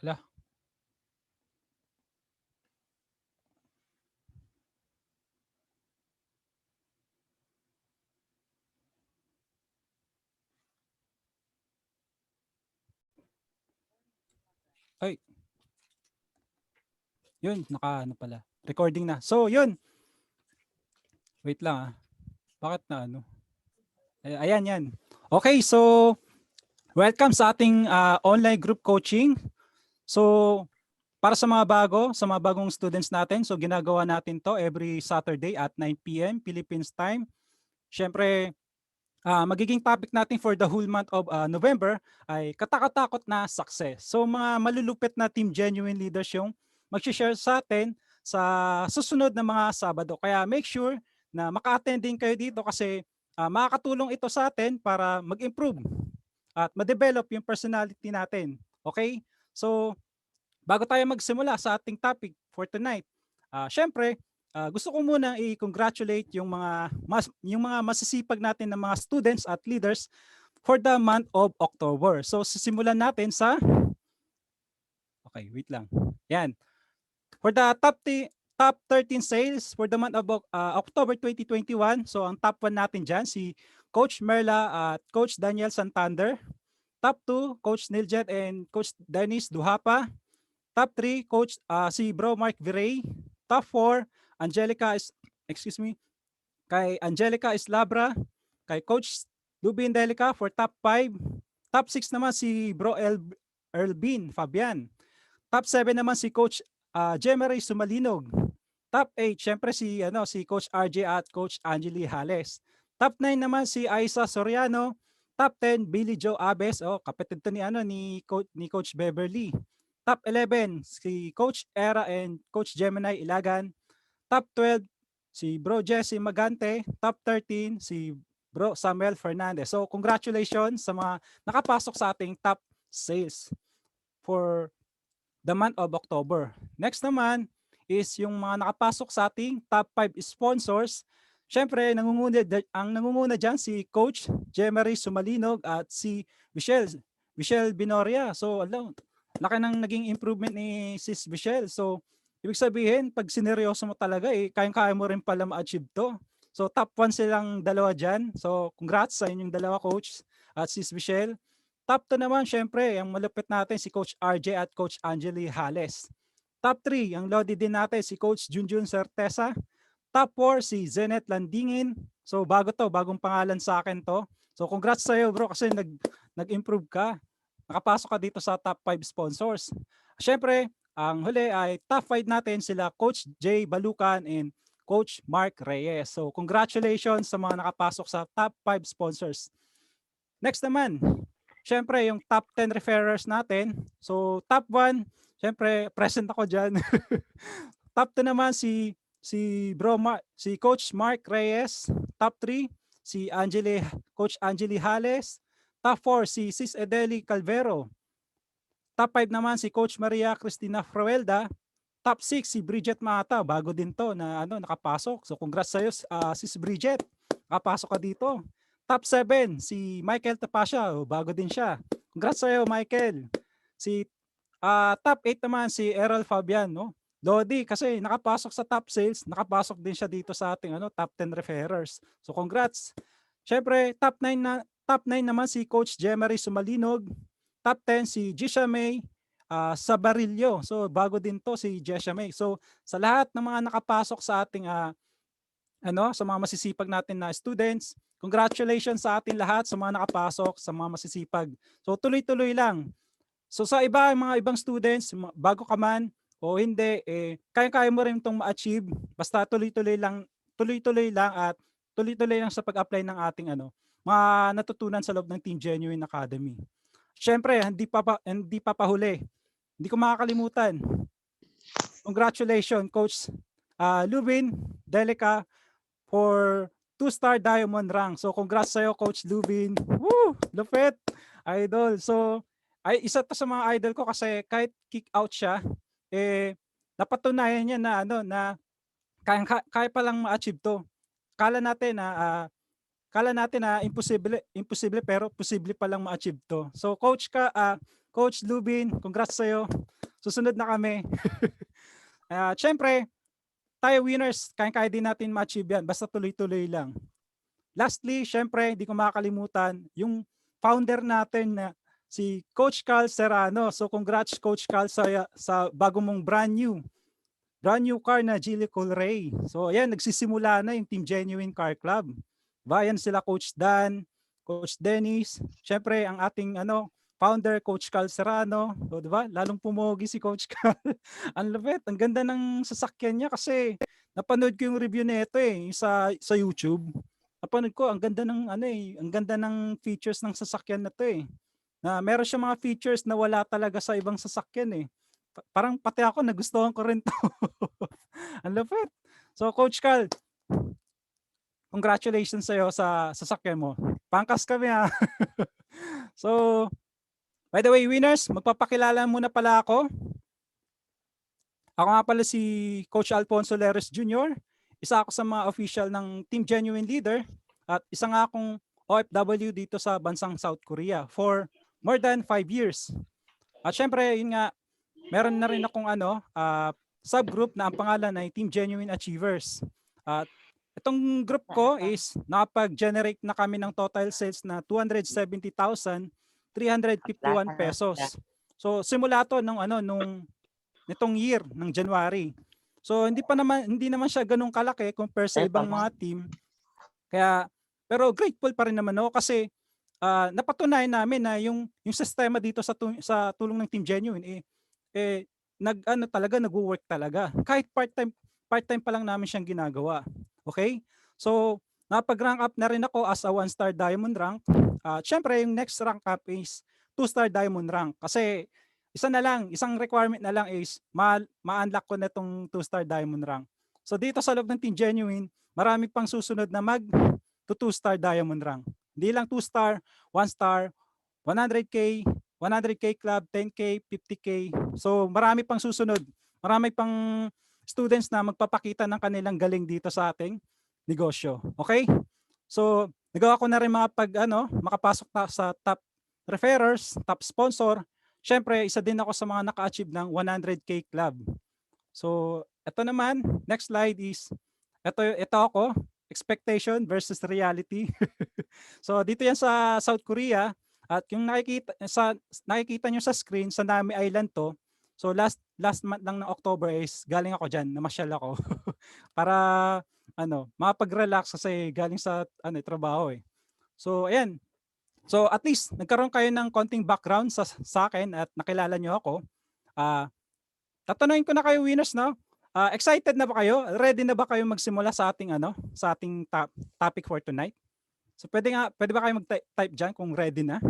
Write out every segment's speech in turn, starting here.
Hala. Ay, yun, naka-ano pala. Recording na. So, yun. Wait lang ah. Bakit na ano? Ayan, yan. Okay, so welcome sa ating online group coaching. So, para sa mga bagong students natin, so ginagawa natin to every Saturday at 9 p.m. Philippines time. Siyempre, magiging topic natin for the whole month of November ay katakatakot na success. So mga malulupit na Team Genuine Leaders yung mag-share sa atin sa susunod na mga Sabado. Kaya make sure na maka-attend din kayo dito kasi makakatulong ito sa atin para mag-improve at ma-develop yung personality natin. Okay? So bago tayo magsimula sa ating topic for tonight, syempre, gusto ko muna i-congratulate yung mga masisipag natin ng mga students at leaders for the month of October. So sisimulan natin sa okay, wait lang. Yan. For the top 13 sales for the month of October 2021. So ang top 1 natin diyan si Coach Merla at Coach Daniel Santander. Top 2, Coach Niljet and Coach Dennis Duhapa. Top 3, Coach si Bro Mark Viray. Top 4, Angelica is excuse me, kay Angelica Islabra, kay Coach Lubin Delica for top 5. Top 6 naman si Bro Erlbin Fabian. Top 7 naman si Coach Jemery Sumalinog. Top 8, syempre si Coach RJ at Coach Angeli Hales. Top 9 naman si Aisa Soriano. Top 10, Billy Joe Abes, kapatid to ni Coach Beverly. Top 11, si Coach Era and Coach Gemini Ilagan. Top 12, si Bro Jesse Magante. Top 13, si Bro Samuel Fernandez. So congratulations sa mga nakapasok sa ating top sales for the month of October. Next naman is yung mga nakapasok sa ating top 5 sponsors. Siyempre, ang nangunguna dyan si Coach Jemery Sumalinog at si Michelle Binoria. So, laki ng naging improvement ni Sis Michelle. So, ibig sabihin, pag sineryoso mo talaga, kayang-kaya mo rin pala ma-achieve to. So, top 1 silang dalawa dyan. So, congrats sa inyong dalawa, Coach at Sis Michelle. Top 2 naman, syempre, ang malupit natin si Coach RJ at Coach Angeli Hales. Top 3, ang lodi din natin si Coach Junjun Certeza. Top 4, si Zenet Landingin. So bagong pangalan sa akin to. So congrats sa iyo bro kasi nag-improve ka. Nakapasok ka dito sa top 5 sponsors. Syempre, ang huli ay top 5 natin sila Coach Jay Balukan and Coach Mark Reyes. So congratulations sa mga nakapasok sa top 5 sponsors. Next naman, syempre yung top 10 referrers natin. So top 1, syempre present ako diyan. Top 2 naman si si Coach Mark Reyes. Top 3 si Coach Angeli Hales. Top 4 si Sis Edeli Calvero. Top 5 naman si Coach Maria Cristina Fruelda. Top 6 si Bridget Mata, bago din to na nakapasok. So congrats sa iyo Sis Bridget. Nakapasok ka dito. Top 7 si Michael Tapasya, bago din siya. Congrats sa iyo Michael. Si top 8 naman si Errol Fabian, no? Lodi kasi nakapasok sa top sales, nakapasok din siya dito sa ating top 10 referrers. So congrats. Syempre, top 9 naman si Coach Jemery Sumalinog. Top 10 si Jisha May Sabarillo. So bago din to si Jisha May. So sa lahat ng mga nakapasok sa ating sa mga masisipag natin na students, congratulations sa ating lahat sa mga nakapasok, sa mga masisipag. So tuloy-tuloy lang. So sa mga ibang students, bago ka man o hindi, kaya-kaya mo rin itong ma-achieve. Basta tuloy-tuloy lang at tuloy-tuloy lang sa pag-apply ng ating mga natutunan sa loob ng Team Genuine Academy. Siyempre, hindi pa pahuli. Hindi ko makakalimutan. Congratulations, Coach Lubin Delica for 2-star diamond rank. So congrats sa'yo, Coach Lubin. Woo! Lupit! Idol. So, isa to sa mga idol ko kasi kahit kick out siya, napatunayan niya na kaya pa lang ma-achieve to. Kala natin na imposible pero posible pa lang ma-achieve to. So coach ka, Coach Lubin, congrats sa'yo. Susunod na kami. Syempre, tayo winners, kaya-kaya din natin ma-achieve yan. Basta tuloy-tuloy lang. Lastly, syempre, hindi ko makakalimutan, yung founder natin na si Coach Carl Serrano. So congrats Coach Carl sa bago mong brand new car na Geely Colray. So ayan, nagsisimula na yung Team Genuine Car Club. Bayan sila Coach Dan, Coach Dennis, syempre ang ating founder Coach Carl Serrano. So, di ba? Lalong pumogi si Coach Carl. Ang lupit, ang ganda ng sasakyan niya kasi napanood ko yung review nito sa YouTube. Napanood ko ang ganda ng ang ganda ng features ng sasakyan na to Na meron siya mga features na wala talaga sa ibang sasakyan Parang pati ako nagustuhan ko rin to. Ang lupit. So Coach Carl, congratulations sa'yo sa sasakyan mo. Pangkas kami ha. So, by the way, winners, magpapakilala muna pala ako. Ako nga pala si Coach Alfonso Leres Jr. Isa ako sa mga official ng Team Genuine Leader at isa nga akong OFW dito sa bansang South Korea for more than 5 years. At syempre, yun nga, meron na rin akong subgroup na ang pangalan ay Team Genuine Achievers. At itong group ko is nakapag-generate na kami ng total sales na 270,351 pesos. So simula to nung nitong year ng January. So hindi naman siya ganun kalaki compare sa ibang mga team. Pero grateful pa rin naman ako kasi napatunayan namin na yung sistema dito sa tulong ng Team Genuine nagwo-work talaga. Kahit part-time pa lang namin siyang ginagawa. Okay? So, napag-rank up na rin ako as a 1-star diamond rank. Syempre, yung next rank up is 2-star diamond rank. Kasi isang requirement na lang is ma-unlock ko na itong 2-star diamond rank. So, dito sa loob ng Team Genuine, marami pang susunod na mag 2-star diamond rank. Hindi lang 2-star, 1-star, 100K, 100K club, 10K, 50K. So marami pang susunod. Marami pang students na magpapakita ng kanilang galing dito sa ating negosyo. Okay? So nagawa ko na rin makapasok sa top referrers, top sponsor. Syempre, isa din ako sa mga naka-achieve ng 100K club. So ito naman, next slide is ito ako, expectation versus reality. So dito yan sa South Korea. At yung nakikita nyo sa screen, sa Nami Island to. So last month lang ng October is galing ako diyan, namasyal ako para makapag-relax kasi galing sa trabaho So ayan. So at least nagkaroon kayo ng konting background sa akin at nakilala nyo ako. Tatanungin ko na kayo winners no. Excited na ba kayo? Ready na ba kayo magsimula sa ating topic for tonight? So pwede ba kayo mag-type diyan kung ready na?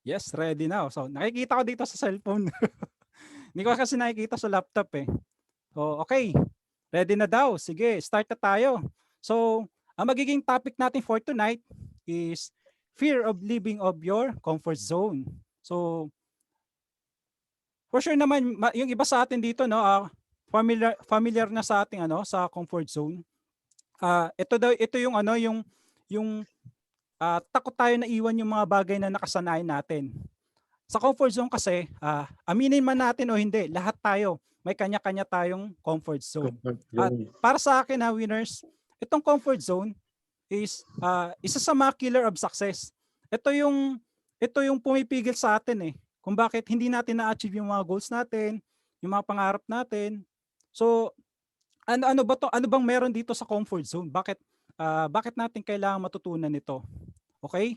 Yes, ready na. So nakikita ko dito sa cellphone. Hindi ko kasi nakikita sa laptop So okay, ready na daw. Sige, start na tayo. So ang magiging topic natin for tonight is fear of leaving of your comfort zone. So for sure naman yung iba sa atin dito familiar na sa ating sa comfort zone. Ito yung takot tayo na iwan yung mga bagay na nakasanayan natin. Sa comfort zone kasi, aminin man natin o hindi, lahat tayo may kanya-kanya tayong comfort zone. At para sa akin winners, itong comfort zone is isa sa mga killer of success. Ito yung pumipigil sa atin kung bakit hindi natin na-achieve yung mga goals natin, yung mga pangarap natin. So ano bang meron dito sa comfort zone? Bakit natin kailangan matutunan ito? Okay?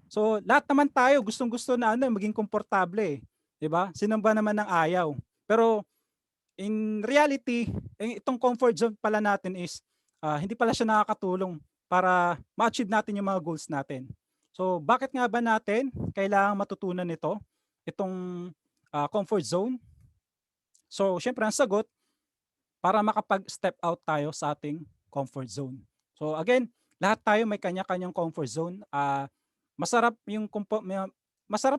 So lahat naman tayo gustong-gusto na maging komportable 'di ba? Sino ba naman ang ayaw? Pero in reality, itong comfort zone pala natin is hindi pala siya nakakatulong para ma-achieve natin yung mga goals natin. So bakit nga ba natin kailangan matutunan itong comfort zone? So syempre ang sagot, para makapag-step out tayo sa ating comfort zone. So again, lahat tayo may kanya-kanyang comfort zone. Masarap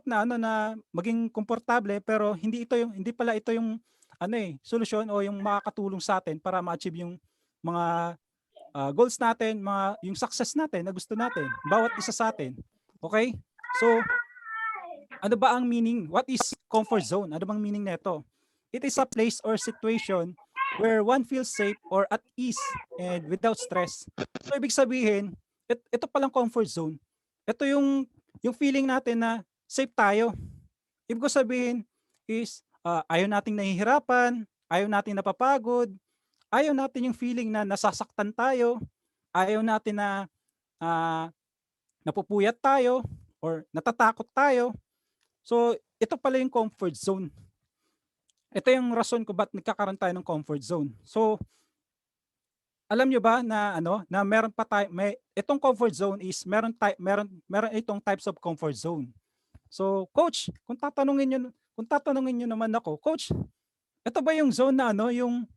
na na maging komportable pero hindi pala ito yung solusyon o yung makakatulong sa atin para ma-achieve yung mga goals natin, yung success natin na gusto natin, bawat isa sa atin. Okay? So, ano ba ang meaning? What is comfort zone? Ano bang meaning nito? It is a place or situation where one feels safe or at ease and without stress. So, ibig sabihin, ito palang comfort zone. Ito yung feeling natin na safe tayo. Ibig ko sabihin is ayaw nating nahihirapan, ayaw nating napapagod, ayaw natin yung feeling na nasasaktan tayo, ayaw natin na ah, napupuyat tayo or natatakot tayo. So, ito pala yung comfort zone. Ito yung rason ko ba't nagkakaroon tayo ng comfort zone. So, alam nyo ba na na meron pa tayo itong comfort zone is meron itong types of comfort zone. So, coach, kung tatanungin niyo naman ako, coach, ito ba yung zone na yung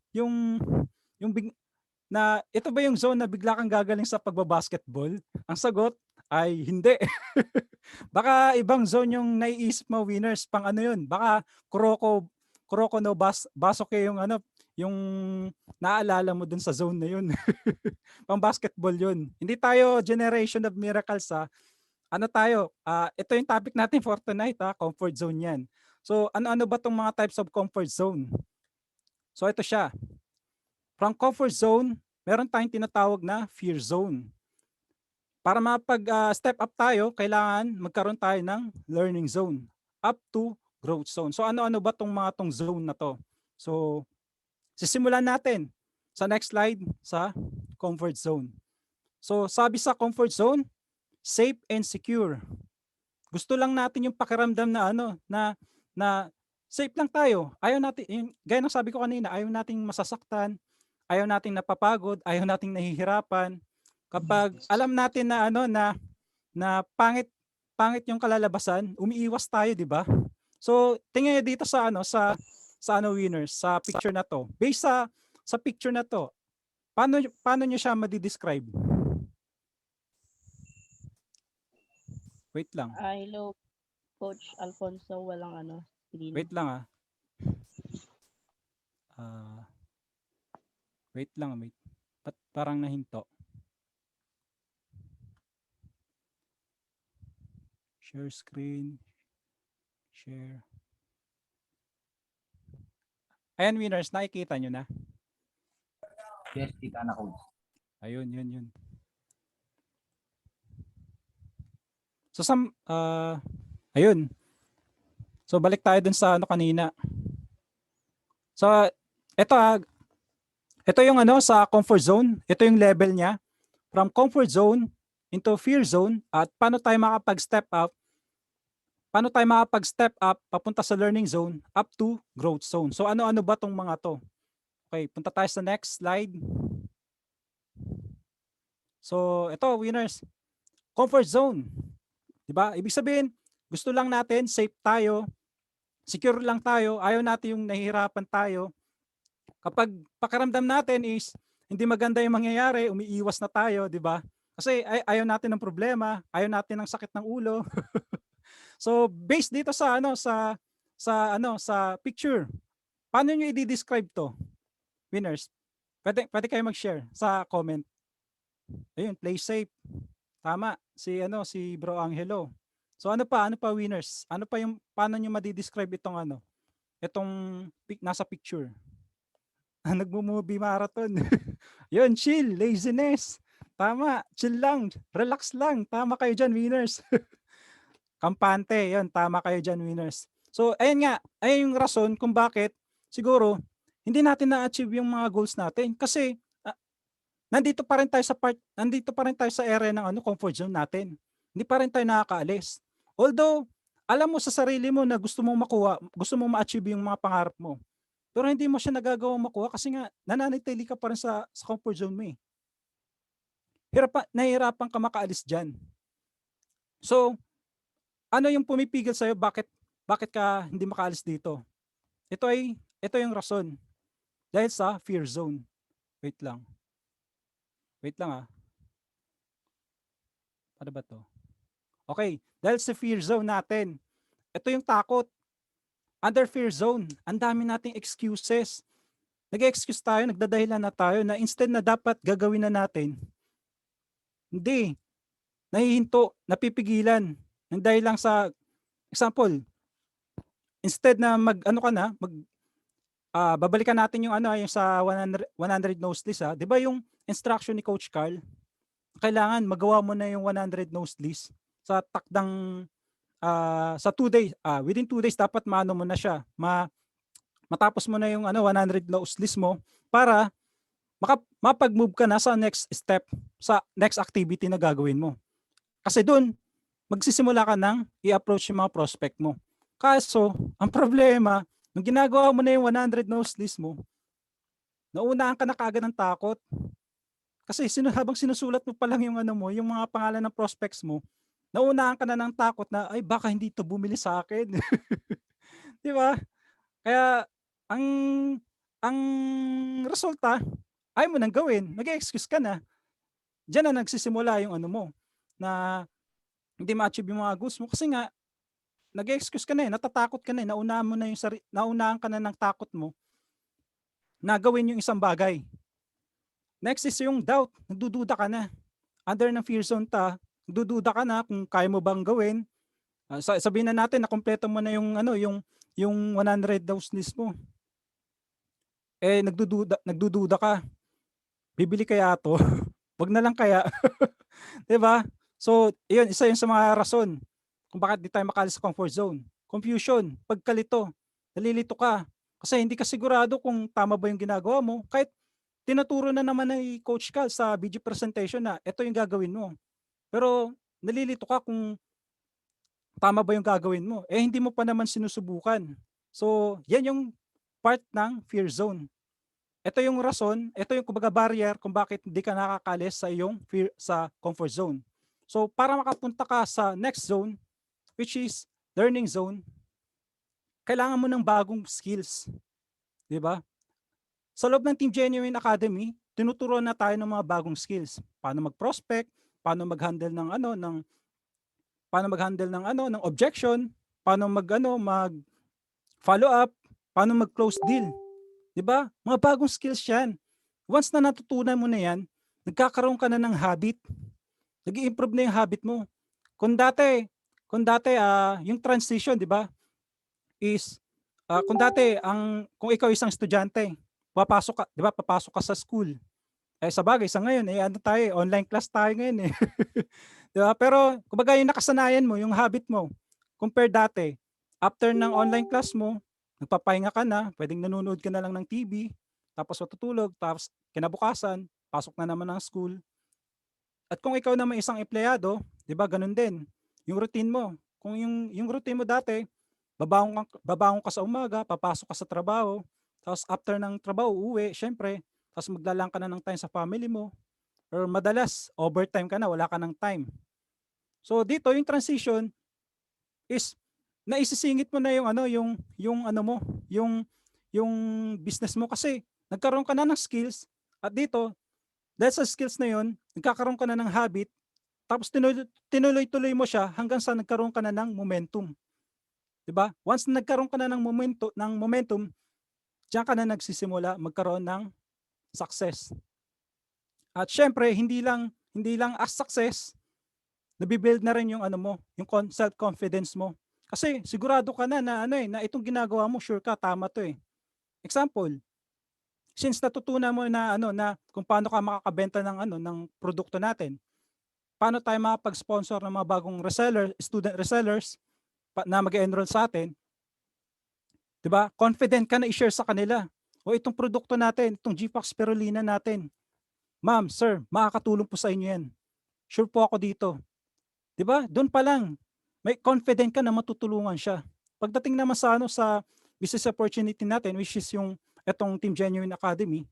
ito ba yung zone na bigla kang gagaling sa pagbabasketball? Ang sagot ay hindi. Baka ibang zone yung naiisip mo, winners, pang ano yun. Baka Kuroko no Basuke yung yung naalala mo dun sa zone na yun. Pang basketball yun. Hindi tayo generation of miracles ha. Ano tayo? Ito yung topic natin for tonight ha, comfort zone yan. So ano-ano ba tong mga types of comfort zone? So ito siya. From comfort zone, meron tayong tinatawag na fear zone. Para mapag-step up tayo, kailangan magkaroon tayo ng learning zone up to growth zone. So ano-ano ba tong mga tong zone na to? So sisimulan natin sa next slide sa comfort zone. So sabi sa comfort zone, safe and secure. Gusto lang natin yung pakiramdam na na safe lang tayo. Ayaw natin yung gaya ng sabi ko kanina, ayaw nating masasaktan, ayaw nating napapagod, ayaw nating nahihirapan. Kapag alam natin na na pangit yung kalalabasan, umiiwas tayo, 'di ba? So, tingnan niyo dito sa winners, sa picture na 'to. Based sa picture na 'to, paano niyo siya ma-describe? Wait lang. Hello, Coach Alfonso. Walang screen. Wait lang wait lang, wait. Parang nahinto. Share screen. Share. Ayan, winners, nakikita nyo na? Yes, kita na ko. Ayun, yun. So, ayun. So, balik tayo dun sa kanina. So, ito yung sa comfort zone. Ito yung level niya. From comfort zone into fear zone at paano tayo makapag-step up papunta sa learning zone up to growth zone. So ano-ano ba tong mga to? Okay, punta tayo sa next slide. So ito, winners. Comfort zone. 'Di ba? Ibig sabihin, gusto lang natin safe tayo, secure lang tayo, ayaw natin yung nahihirapan tayo. Kapag pakiramdam natin is hindi maganda yung mangyayari, umiiwas na tayo, 'di ba? Kasi ayaw natin ng problema, ayaw natin ng sakit ng ulo. So based dito sa sa picture, paano niyo i-describe to? Winners, pwede kayo mag-share sa comment. Ayun, play safe. Tama, si Bro Angelo. So ano pa winners? Ano pa yung paano niyo ma-describe itong itong nasa picture? Nagmo-movie marathon. Yun, chill, laziness. Tama, chill lang, relax lang. Tama kayo dyan, winners. Kampante, yun, tama kayo dyan, winners. So, ayun nga, ayun yung rason kung bakit siguro hindi natin na-achieve yung mga goals natin kasi nandito pa rin tayo sa area ng comfort zone natin. Hindi pa rin tayo nakakaalis. Although, alam mo sa sarili mo na gusto mong makuha, gusto mong ma-achieve yung mga pangarap mo. Pero hindi mo siya nagagawang makuha kasi nga nananatili ka pa rin sa comfort zone mo eh. Nahihirapan ka makaalis dyan. So, ano yung pumipigil sa'yo? Bakit ka hindi makaalis dito? Ito yung rason. Dahil sa fear zone. Wait lang Ano ba to? Okay, dahil sa fear zone natin, ito yung takot. Under fear zone, ang dami nating excuses. Nag-excuse tayo, nagdadahilan na tayo na instead na dapat gagawin na natin, hindi. nahihinto, napipigilan ng dahil lang sa example, instead na mag-ano ka na, babalikan natin yung ano, yung sa 100 nose list, 'di ba yung instruction ni Coach Carl, kailangan magawa mo na yung 100 nose list sa takdang, sa 2 days, within 2 days dapat maano mo na siya, matapos mo na yung ano 100 nose list mo para mapag-move ka na sa next step, sa next activity na gagawin mo. Kasi dun, magsisimula ka ng i-approach yung mga prospect mo. Kaso, ang problema, nung ginagawa mo na yung 100 nose list mo, naunaan ka na kaagad ng takot. Kasi habang sinusulat mo pa lang yung ano mo, yung mga pangalan ng prospects mo, naunaan ka na ng takot na, ay baka hindi to bumili sa akin. Di ba? Kaya, ang ang resulta, ayaw mo nang gawin, nag-excuse ka na. Diyan na nagsisimula yung ano mo, na hindi ma-achieve yung mga goals mo kasi nga nag-excuse ka na, natatakot ka na, naunaan ka na ng takot mo na gawin yung isang bagay. Next is yung doubt, nagdududa ka na. Under ng fear zone nagdududa ka na kung kaya mo bang gawin. Sabihin na natin na kumpleto mo na yung ano, yung 100 house list mo. Nagdududa ka. Bibili kaya 'to? Wag na lang kaya. 'Di ba? So, iyon isa 'yun sa mga rason kung bakit di tayo makalis sa comfort zone. Confusion, pagkalito, nalilito ka kasi hindi ka sigurado kung tama ba yung ginagawa mo kahit tinuturo na naman ni Coach Cal sa video presentation na ito yung gagawin mo. Pero nalilito ka kung tama ba yung gagawin mo. Hindi mo pa naman sinusubukan. So, yan yung part ng fear zone. Ito yung rason, ito yung kumbaga barrier kung bakit hindi ka nakakalis sa iyong sa comfort zone. So, para makapunta ka sa next zone, which is learning zone, kailangan mo ng bagong skills. 'Di ba? Sa loob ng Team Genuine Academy, tinuturuan na tayo ng mga bagong skills. Paano mag-prospect, paano mag-handle ng ano, ng objection, paano mag follow up, paano mag-close deal. 'Di ba? Mga bagong skills 'yan. Once na natutunan mo na 'yan, nagkakaroon ka na ng habit. Nag-i-improve na 'yung habit mo. Kung dati yung transition, 'di ba? Is kung ikaw isang estudyante, papasok ka, 'di ba? Papasok ka sa school. Sa bagay sa ngayon ano tayo, online class tayo ngayon eh. 'Di ba? Pero kumbaga yung nakasanayan mo, yung habit mo, compare dati, after ng online class mo, nagpapahinga ka na, pwedeng nanonood ka na lang ng TV, tapos matutulog, tapos kinabukasan, pasok na naman ng school. At kung ikaw naman isang empleyado, 'di ba ganun din. Yung routine mo, kung yung routine mo dati, babangon ka sa umaga, papasok ka sa trabaho, tapos after ng trabaho uuwi, syempre, tapos maglalaan ka na ng time sa family mo, or madalas overtime ka na, wala ka ng time. So dito yung transition is naisisingit mo na yung ano, yung ano mo, yung business mo kasi nagkaroon ka na ng skills at dito dahil sa skills na yun, nagkakaroon ka na ng habit tapos tinuloy-tuloy mo siya hanggang sa nagkaroon ka na ng momentum. 'Di ba? Once na nagkaroon ka na ng momentum, diyan ka na nagsisimula magkaroon ng success. At syempre, hindi lang as success, nabibuild na rin yung ano mo, yung self-confidence mo. Kasi sigurado ka na na itong ginagawa mo, sure ka tama 'to eh. Example, since natutunan mo na kung paano ka makakabenta ng produkto natin. Paano tayo makapag-sponsor ng mga bagong student resellers na mag-enroll sa atin? 'Di ba? Confident ka na i-share sa kanila. O itong produkto natin, itong GPAC Spirulina natin. Ma'am, sir, makakatulong po sa inyo 'yan. Sure po ako dito. 'Di ba? Doon pa lang may confident ka na matutulungan siya. Pagdating naman sa business opportunity natin, which is yung etong Team Genuine Academy,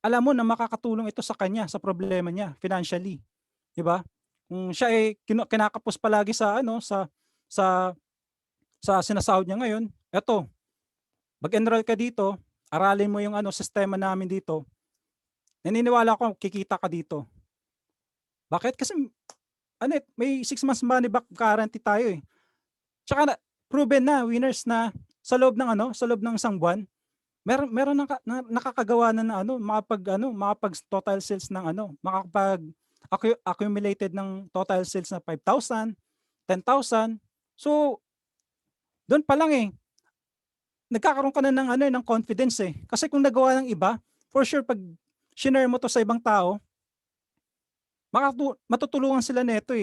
alam mo na makakatulong ito sa kanya sa problema niya financially, 'di ba? Kung siya ay kinakapos palagi sa sinasahod niya ngayon, eto, mag-enroll ka dito, aralin mo yung sistema namin dito. Naniniwala ako kikita ka dito. Bakit? Kasi may 6 months money back guarantee tayo eh. Tsaka proven na winners na sa loob ng isang buwan, meron nakakagawa na makapag total sales ng makapag accumulated ng total sales na 5,000, 10,000. So, doon pa lang nagkakaroon ka na ng ng confidence Kasi kung nagawa ng iba, for sure pag shinare mo to sa ibang tao, matutulungan sila nito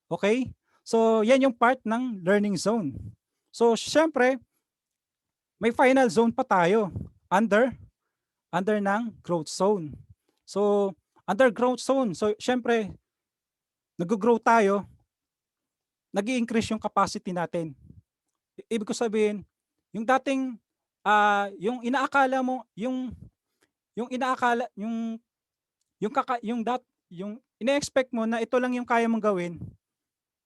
Okay? So, yan yung part ng learning zone. So, syempre, may final zone pa tayo under ng growth zone. So, under growth zone, so syempre, nag-grow tayo, nag-i-increase yung capacity natin. Ibig ko sabihin, yung dating yung inaakala mo, yung inaakala yung yung ine-expect mo na ito lang yung kaya mong gawin,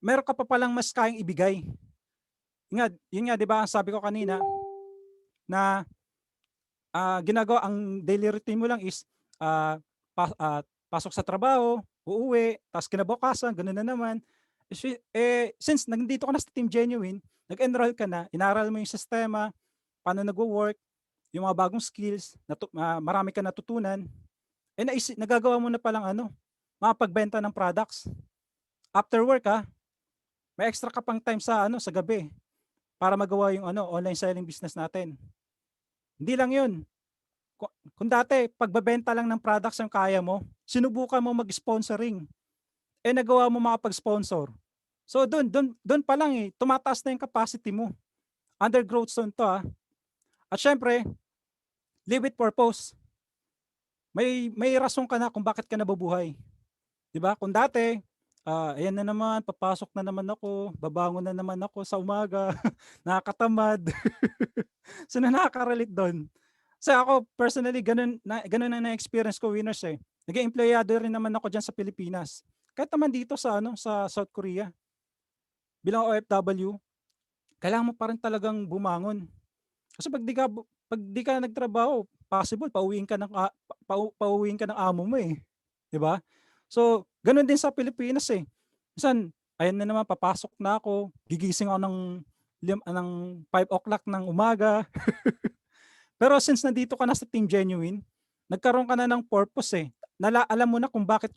meron ka pa palang mas kayang ibigay. Yun nga 'di ba, sabi ko kanina na ginagawa ang daily routine mo lang is pasok sa trabaho, uuwi, tapos kinabukasan gano'n na naman. Since nandito ka na sa Team Genuine, nag-enroll ka na, inaral mo yung sistema, paano nagwo-work, yung mga bagong skills, marami ka natutunan, nagagawa mo na palang makapagbenta ng products. After work may extra ka pang time sa sa gabi para magawa yung online selling business natin. Hindi lang 'yun. Kung dati pagbebenta lang ng products ang kaya mo, sinubukan mo mag-sponsoring, nagawa mo makapag-sponsor. So doon pa lang tumataas na yung capacity mo. Under growth zone to At syempre, live with purpose. May rason ka na kung bakit ka nabubuhay. 'Di ba? Kung dati, ayan na naman, papasok na naman ako, babangon na naman ako sa umaga, nakakatamad. Sino nakaka-relate doon? Kasi ako personally ganun ang na-experience ko, winners Naging empleyado rin naman ako diyan sa Pilipinas. Kahit naman dito sa sa South Korea. Bilang OFW, kailangan mo pa rin talagang bumangon. Kasi pag di ka nagtrabaho, possible pauwiin ka ng amo mo 'di ba? So, ganoon din sa Pilipinas Minsan, ayan na naman papasok na ako, gigising ako ng 5 o'clock ng umaga. Pero since nandito ka na sa Team Genuine, nagkaroon ka na ng purpose alam mo na kung bakit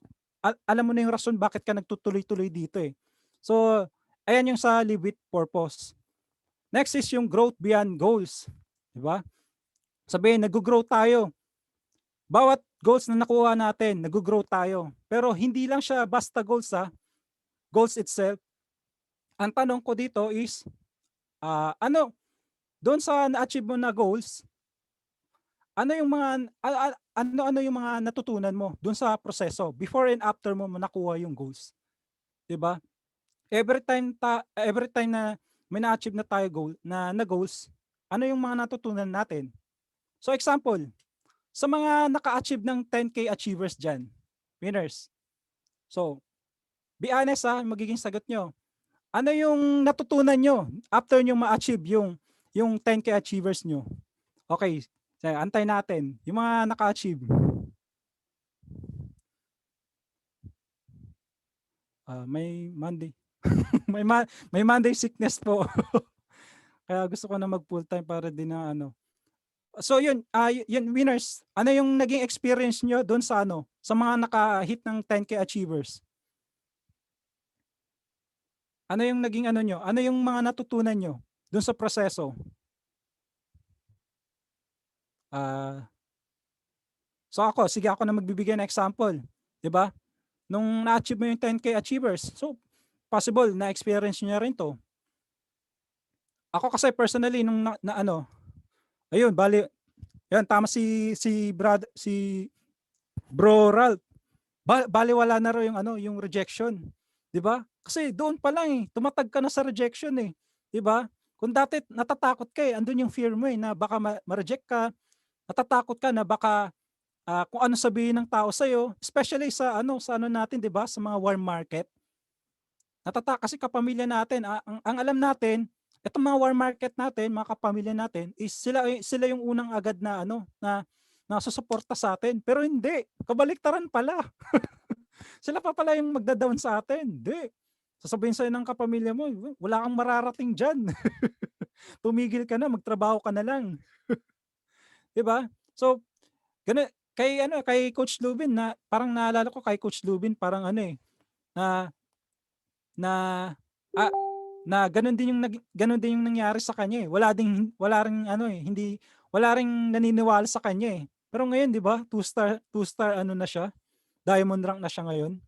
alam mo na yung rason bakit ka nagtutuloy-tuloy dito So, ayan yung sa live with purpose. Next is yung growth beyond goals, 'di ba? Sabihin nag-grow tayo. Bawat goals na nakuha natin, nag-grow tayo. Pero hindi lang siya basta goals goals itself. Ang tanong ko dito is doon sa na-achieve mo na goals, ano yung mga ano yung mga natutunan mo doon sa proseso before and after mo nakuha yung goals, 'di ba? Every time na may na-achieve na tayo goals, ano yung mga natutunan natin? So example, sa mga naka-achieve ng 10K achievers diyan, winners. So, be honest magiging sagot nyo. Ano yung natutunan nyo after nyo ma-achieve yung 10K achievers nyo? Okay, so, antay natin. Yung mga naka-achieve. May Monday. may Monday sickness po. Kaya gusto ko na mag full time para din na So yun, yun winners. Ano yung naging experience nyo doon sa sa mga naka-hit ng 10K achievers? Ano yung naging nyo? Ano yung mga natutunan nyo doon sa proseso? So sige ako na magbibigay ng example, 'di ba? Nung na-achieve mo yung 10K achievers, so possible na experience niya rin 'to. Ako kasi personally nung ayun, bali yan tama si Bro Ralph. Bali wala na raw yung yung rejection, 'di ba? Kasi doon pa lang tumatag ka na sa rejection 'di ba? Kung dati natatakot ka andun yung fear mo na baka ma-reject ka, natatakot ka na baka kung ano sabihin ng tao sa iyo, especially sa natin 'di ba, sa mga warm market. Kasi kapamilya natin, ang alam natin, itong mga warm market natin, mga kapamilya natin is sila yung unang agad na na susuporta sa atin. Pero hindi, kabaliktaran pala. Sila pa pala yung magda-down sa atin. Hindi. Sasabihin sa'yo ng kapamilya mo, wala kang mararating diyan. Tumigil ka na, magtrabaho ka na lang. 'Di ba? So, ganun, kay Coach Lubin na parang naalala ko kay Coach Lubin parang ano eh na na ah, na ganun din yung nangyari sa kanya eh. Wala ring ano eh, wala ring naniniwala sa kanya eh. Pero ngayon 'di ba, two star ano na siya, diamond rank na siya ngayon.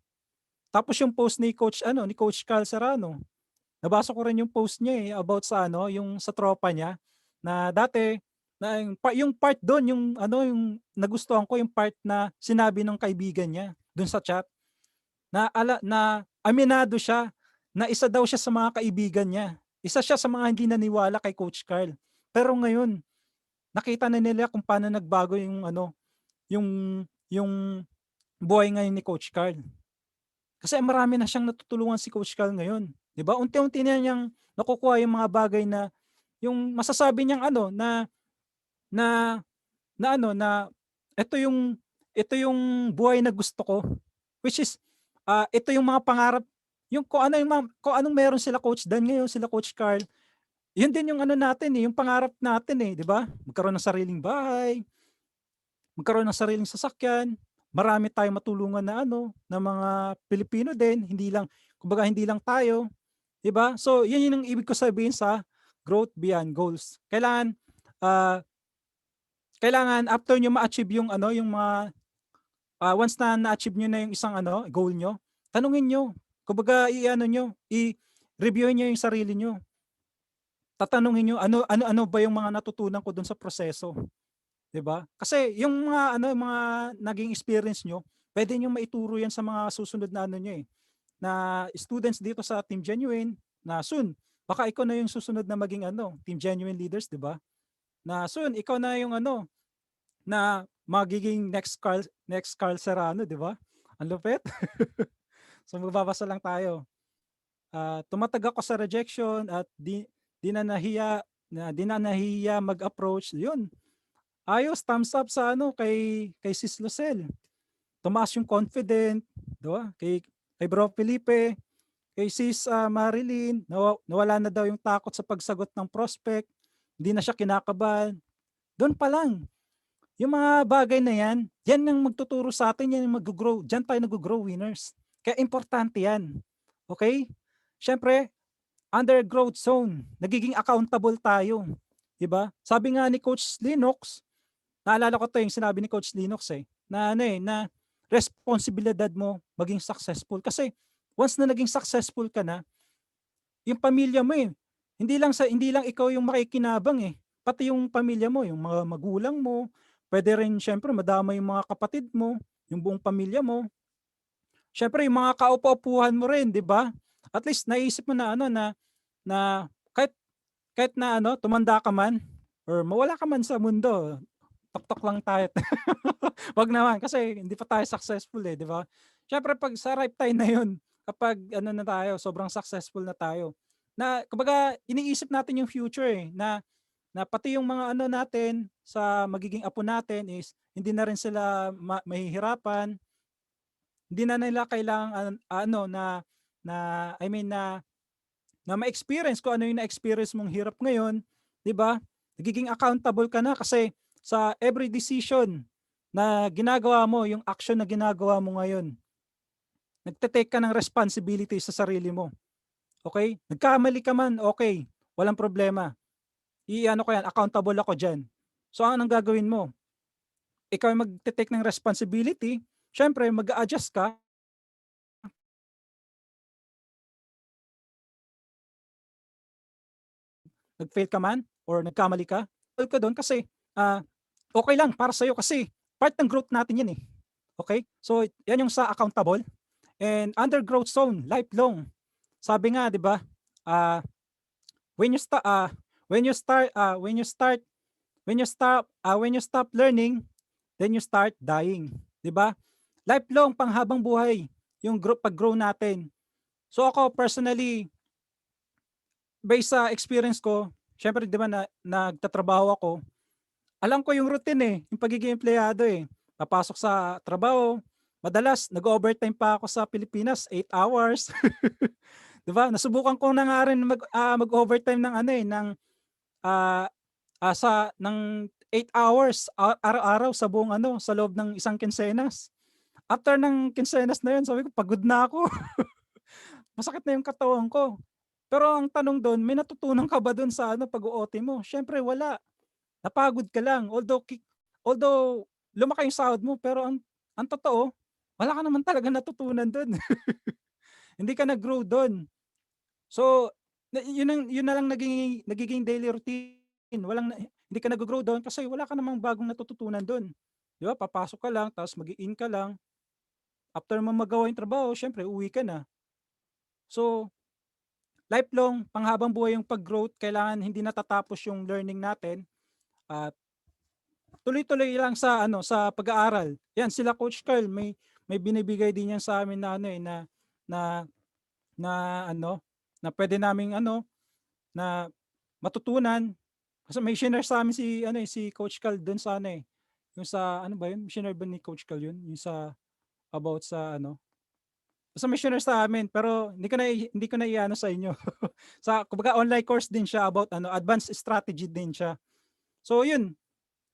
Tapos yung post ni Coach Carl Serrano, nabasa ko rin yung post niya eh about sa ano, yung sa tropa niya na dati na yung part doon yung ano yung nagustuhan ko yung part na sinabi ng kaibigan niya doon sa chat na aminado siya na isa daw siya sa mga kaibigan niya. Isa siya sa mga hindi naniwala kay Coach Carl. Pero ngayon, nakita na nila kung paano nagbago yung ano, yung buhay ngayon ni Coach Carl. Kasi marami na siyang natutulungan si Coach Carl ngayon. 'Di ba? Unti-unti na niyang nakukuha yung mga bagay na yung masasabi niyang ano na na ano na ito yung buhay na gusto ko, which is ito yung mga pangarap yung kung anong meron sila Coach Dan ngayon, sila Coach Carl, yun din yung ano natin eh, yung pangarap natin eh, 'di ba? Magkaroon ng sariling bahay, magkaroon ng sariling sasakyan, marami tayong matulungan na ano, na mga Pilipino din, hindi lang kumbaga hindi lang tayo, 'di ba? So, yun yung ibig ko sabihin sa growth beyond goals. Kailangan after nyo ma-achieve yung ano, yung mga once na na-achieve nyo na yung isang ano, goal nyo, tanungin nyo. Kumbaga i-ano nyo, i-review nyo yung sarili nyo. Tatanungin nyo ano ba yung mga natutunan ko dun sa proseso, 'di ba? Kasi yung mga ano, yung mga naging experience nyo, pwede nyo maituro yan sa mga susunod na ano nyo eh, na students dito sa Team Genuine na soon baka ikaw na yung susunod na maging ano, Team Genuine leaders, 'di ba? Na soon ikaw na yung ano na magiging next Carl Serrano, 'di ba? Ang lupit. So magbabasa lang tayo. Tumatag ako sa rejection at di na nahiya mag-approach. 'Yun. Ayos, thumbs up sa ano kay Sis Lucel. Tumaas yung confident, 'di ba? Kay Bro Felipe, kay Sis Marilyn, nawala na daw yung takot sa pagsagot ng prospect. Hindi na siya kinakabahan. Doon pa lang, yung mga bagay na yan yung magtuturo sa atin, yan yung mag-grow. Diyan tayo nag-grow winners. Kaya importante yan. Okay? Siyempre, under growth zone, nagiging accountable tayo. Diba? Sabi nga ni Coach Linux, naalala ko to yung sinabi ni Coach Linux na ano na responsibilidad mo maging successful. Kasi once na naging successful ka na, yung pamilya mo hindi lang ikaw yung makikinabang pati yung pamilya mo, yung mga magulang mo, pwede rin syempre madama yung mga kapatid mo, yung buong pamilya mo. Syempre yung mga kaupo-upuhan mo rin, 'di ba? At least naisip mo na ano na kahit na ano tumanda ka man or mawala ka man sa mundo, tok lang tayo. Wag naman kasi hindi pa tayo successful 'di ba? Syempre pag sa ripe time na 'yun, kapag ano na tayo, sobrang successful na tayo. Na kumbaga iniisip natin yung future na pati yung mga ano natin sa magiging apo natin is hindi na rin sila mahihirapan. Hindi na nila kailangan ano na I mean na ma-experience kung ano yung na-experience mong hirap ngayon, 'di ba? Nagiging accountable ka na kasi sa every decision na ginagawa mo, yung action na ginagawa mo ngayon, nagte-take ka ng responsibility sa sarili mo. Okay? Nagkamali ka man, okay, walang problema. I-ano ko yan, accountable ako diyan. So anong gagawin mo? Ikaw yung magte-take ng responsibility, syempre mag-a-adjust ka. Nag-fail ka man or nagkamali ka, fail ka doon kasi okay lang para sa'yo kasi part ng growth natin yan Okay? So yan yung sa accountable. And under growth zone, lifelong. Sabi nga, 'di ba? When you stop learning, then you start dying, 'di ba? Lifelong, panghabang buhay yung pag-grow natin. So ako personally, based sa experience ko, syempre 'di ba nagtatrabaho ako, alam ko yung routine yung pagiging empleyado Papasok sa trabaho, madalas nag-overtime pa ako sa Pilipinas, 8 hours. 'Di ba? Nasubukan ko na nga rin mag-overtime ng ano ng 8 hours araw-araw sa buong sa loob ng isang kinsenas. After ng kinsenas na yun, sabi ko, pagod na ako. Masakit na yung katawan ko. Pero ang tanong doon, may natutunan ka ba doon sa pag-OT mo? Syempre wala. Napagod ka lang. Although lumaki yung sahod mo, pero ang totoo, wala ka naman talaga natutunan doon. Hindi ka nag-grow doon. So, yun na lang nagiging daily routine. Hindi ka nag-grow doon kasi wala ka namang bagong natututunan doon. Di ba? Papasok ka lang, tapos mag-in ka lang. After mo magawa yung trabaho, syempre uwi ka na. So, lifelong, panghabang buhay yung pag-growth, kailangan hindi natatapos yung learning natin at tuloy-tuloy lang sa pag-aaral. Yan sila Coach Carl, may binibigay din yan sa amin na na na na pwede naming na matutunan kasi may share sa amin si Coach Carl doon sa yung sa ba yun? Share ba ni Coach Carl yun? Yung sa about sa basta may share sa amin pero hindi ko na iano sa inyo. Sa kumbaga online course din siya about advanced strategy din siya. So yun.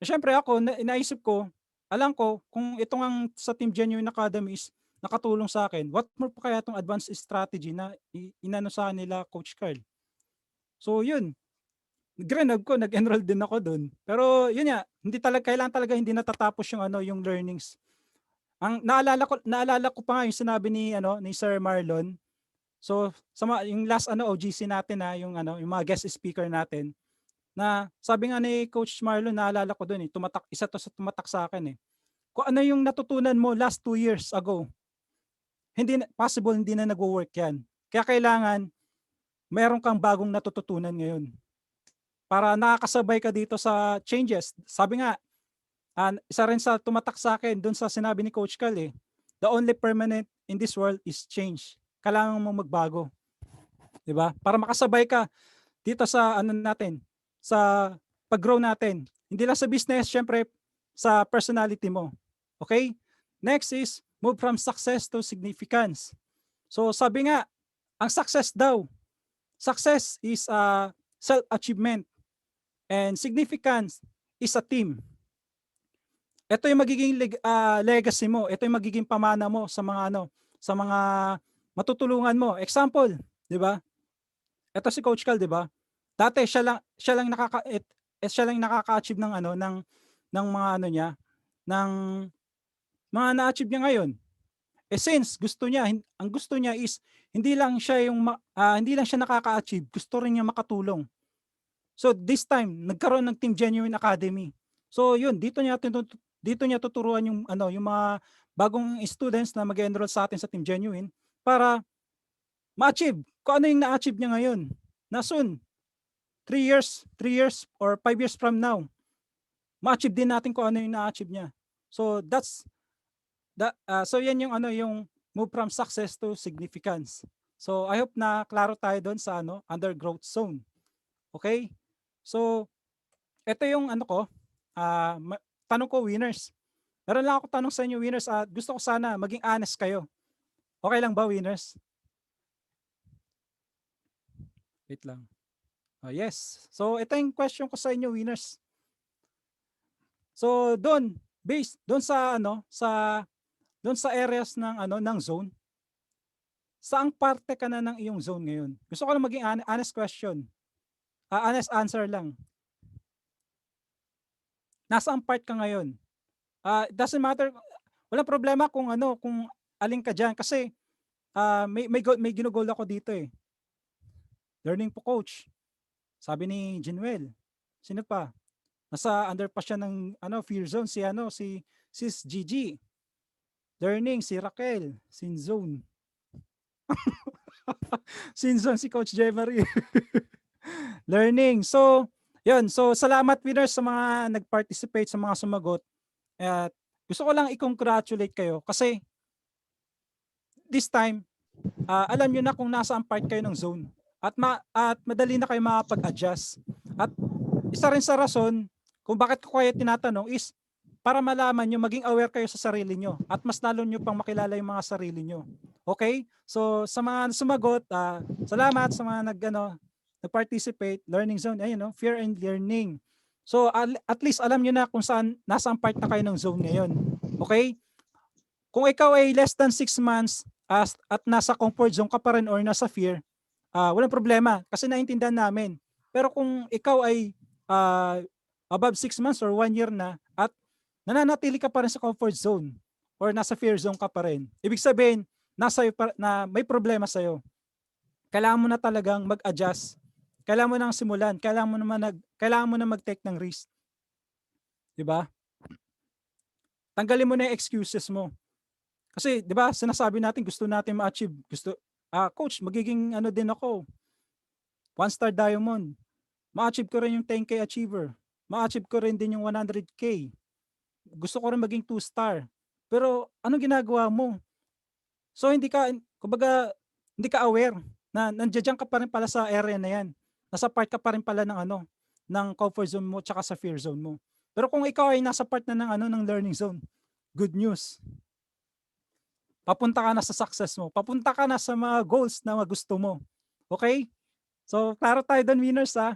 Siyempre ako inaisip ko, alam ko kung itong ang sa Team Genuine Academy is nakatulong sa akin. What more pa kaya itong advanced strategy na inano sa nila Coach Carl. So yun. Nag-enroll din ako doon. Pero yun nga, kailangan talaga hindi natatapos yung learnings. Ang naalala ko pa nga yung sinabi ni Sir Marlon. So yung last OGC natin yung mga guest speaker natin na sabi nga ni Coach Marlon, naalala ko doon isa to sa tumatak sa akin Kung ano yung natutunan mo last 2 years ago, hindi na nagwo-work yan. Kaya kailangan mayroon kang bagong natututunan ngayon. Para nakakasabay ka dito sa changes. Sabi nga, isa rin sa tumatak sa akin doon sa sinabi ni Coach Carl the only permanent in this world is change. Kailangan mo magbago. 'Di ba? Para makasabay ka dito sa natin, sa pag-grow natin. Hindi lang sa business, syempre sa personality mo. Okay? Next is move from success to significance. So sabi nga, ang success is self-achievement and significance is a team. Ito yung magiging legacy mo. Ito yung magiging pamana mo sa mga matutulungan mo. Example, 'di ba? Ito si Coach Carl, 'di ba? Dati siya lang nakaka-achieve ng ng mga ng mga na-achieve niya ngayon. Since ang gusto niya is hindi lang siya nakaka-achieve, gusto rin niya makatulong. So this time, nagkaroon ng Team Genuine Academy. So yun, dito niya tuturuan yung mga bagong students na mag-enroll sa atin sa Team Genuine para ma-achieve kung ano yung na-achieve niya ngayon. Na soon, 3 years or 5 years from now, ma-achieve din natin kung ano yung na-achieve niya. So so yan yung move from success to significance. So I hope na klaro tayo doon sa undergrowth zone. Okay? So ito yung tanong ko, winners. Meron lang ako tanong sa inyo, winners. Gusto ko sana maging honest kayo. Okay lang ba, winners? Wait lang. Yes. So ito yung question ko sa inyo, winners. So based doon sa areas ng zone, saang parte ka na ng iyong zone ngayon? Gusto ko lang maging honest question. Honest answer lang. Nasaan part ka ngayon? It doesn't matter. Walang problema kung alin ka diyan kasi may ginugol ako dito Learning po coach. Sabi ni Jinwell. Sino pa? Nasa under pa siya ng fear zone si Sis Gigi. Learning si Raquel, sin zone. Sin zone si Coach Jemarie. Learning. So, yun. So, salamat winners sa mga nag-participate, sa mga sumagot. At gusto ko lang i-congratulate kayo kasi this time, alam nyo na kung nasaan part kayo ng zone. At madali na kayo makapag-adjust. At isa rin sa rason kung bakit ko kayo tinatanong is para malaman nyo, maging aware kayo sa sarili nyo at mas lalo nyo pang makilala yung mga sarili nyo. Okay? So, sa mga sumagot, salamat sa mga nag-participate, learning zone, fear and learning. So at least alam nyo na kung saan, nasang part na kayo ng zone ngayon. Okay? Kung ikaw ay less than 6 months at nasa comfort zone ka pa rin or nasa fear, walang problema kasi naintindihan namin. Pero kung ikaw ay above 6 months or 1 year na at nananatili ka pa rin sa comfort zone or nasa fear zone ka pa rin, ibig sabihin, na may problema sa'yo. Kailangan mo na talagang mag-adjust. Kailangan mo nang simulan. Kailangan mo na mag-take ng risk. 'Di ba? Tanggalin mo na yung excuses mo. Kasi 'di ba, sinasabi natin gusto natin ma-achieve. Coach, magiging ano din ako, 1-star diamond. Ma-achieve ko rin yung 10K achiever. Ma-achieve ko rin din yung 100K. Gusto ko rin maging 2-star. Pero anong ginagawa mo? So kumbaga, hindi ka aware na nandiyan ka pa rin pala sa area na yan. Nasa part ka pa rin pala ng comfort zone mo tsaka sa fear zone mo. Pero kung ikaw ay nasa part na ng learning zone, good news. Papunta ka na sa success mo. Papunta ka na sa mga goals na gusto mo. Okay? So, klaro tayo doon, winners ha.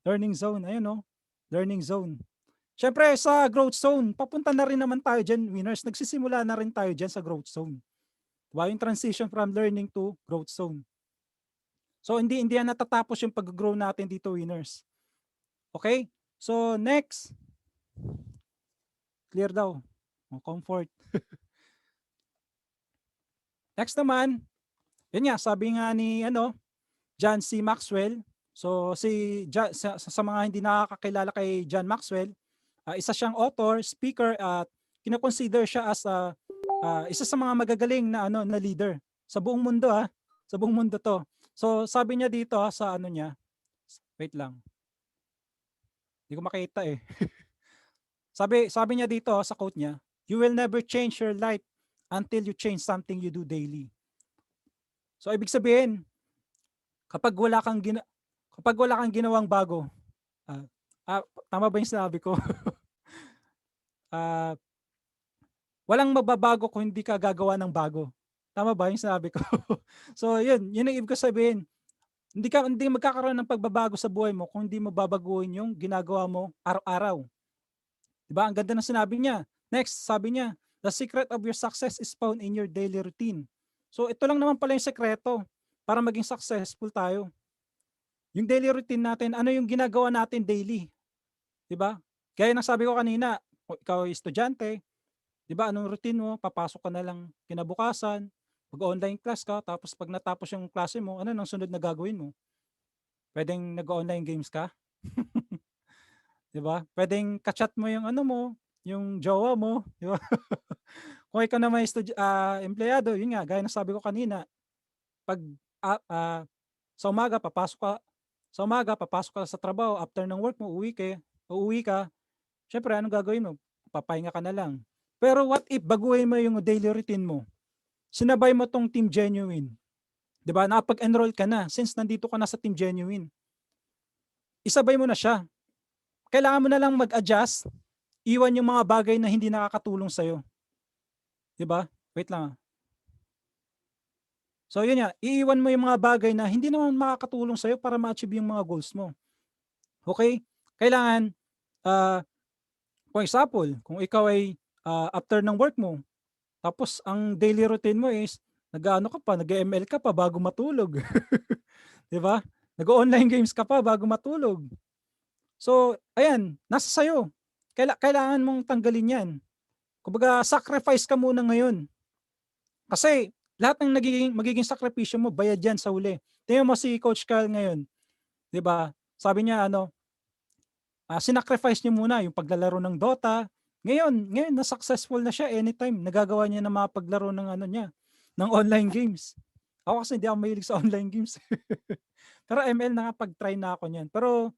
Learning zone, ayun no. Learning zone. Syempre sa growth zone, papunta na rin naman tayo dyan, winners. Nagsisimula na rin tayo dyan sa growth zone. Diba? Yung transition from learning to growth zone. So hindi yan natatapos yung pag-grow natin dito, winners. Okay? So next. Clear daw. Comfort. Next naman, yun nga, sabi nga ni John C. Maxwell. So sa mga hindi nakakakilala kay John Maxwell, isa siyang author, speaker, at kino-consider siya as isa sa mga magagaling na na leader sa buong mundo sa buong mundo to. So sabi niya dito sa niya, wait lang. Hindi ko makita eh. sabi niya dito sa quote niya, you will never change your life until you change something you do daily. So ibig sabihin, kapag wala kang ginawang bago, tama ba yung sinabi ko? Walang mababago kung hindi ka gagawa ng bago. Tama ba yung sinabi ko? So yun ang ibig ko sabihin. Hindi magkakaroon ng pagbabago sa buhay mo kung hindi mo babaguhin yung ginagawa mo araw-araw. Diba? Ang ganda ng sinabi niya. Next, sabi niya, the secret of your success is found in your daily routine. So ito lang naman pala yung sekreto para maging successful tayo. Yung daily routine natin, ano yung ginagawa natin daily? Diba? Gaya ng sabi ko kanina, kung ikaw ay estudyante, diba, anong routine mo? Papasok ka na lang kinabukasan, mag-online class ka, tapos pag natapos yung klase mo, ano nang sunod na gagawin mo? Pwedeng nag-online games ka? 'Di ba? Pwedeng ka-chat mo yung yung jowa mo, 'di ba? Kung ikaw naman empleyado, yun nga, gaya ng sabi ko kanina, pag sa umaga papasok ka sa trabaho, after ng work mo, uuwi ka, syempre anong gagawin mo? Papahinga ka na lang. Pero what if baguhin mo yung daily routine mo? Sinabay mo tong Team Genuine. 'Di ba? Nakapag-enroll ka na since nandito ka na sa Team Genuine. Isabay mo na siya. Kailangan mo na lang mag-adjust, iwan yung mga bagay na hindi nakakatulong sa'yo. 'Di ba? Wait lang. So yun nga, iiwan mo yung mga bagay na hindi naman makakatulong sa'yo para ma-achieve yung mga goals mo. Okay? Kailangan, for example, kung ikaw ay after ng work mo, tapos ang daily routine mo is nag-ML ka pa bago matulog. 'Di ba? Nag-online games ka pa bago matulog. So, ayan, nasa sayo. Kailangan mong tanggalin 'yan. Kumbaga, sacrifice ka muna ngayon. Kasi lahat ng magiging sakripisyo mo, bayad 'yan sa huli. Tingnan mo si Coach Kyle ngayon, 'di ba? Sabi niya sinacrifice niya muna yung paglalaro ng Dota. Ngayon na successful na siya, anytime nagagawa niya na mapaglaro ng ng online games. Ako kasi hindi ako mahilig sa online games. Pero ML nakapag-try na ako niyan. Pero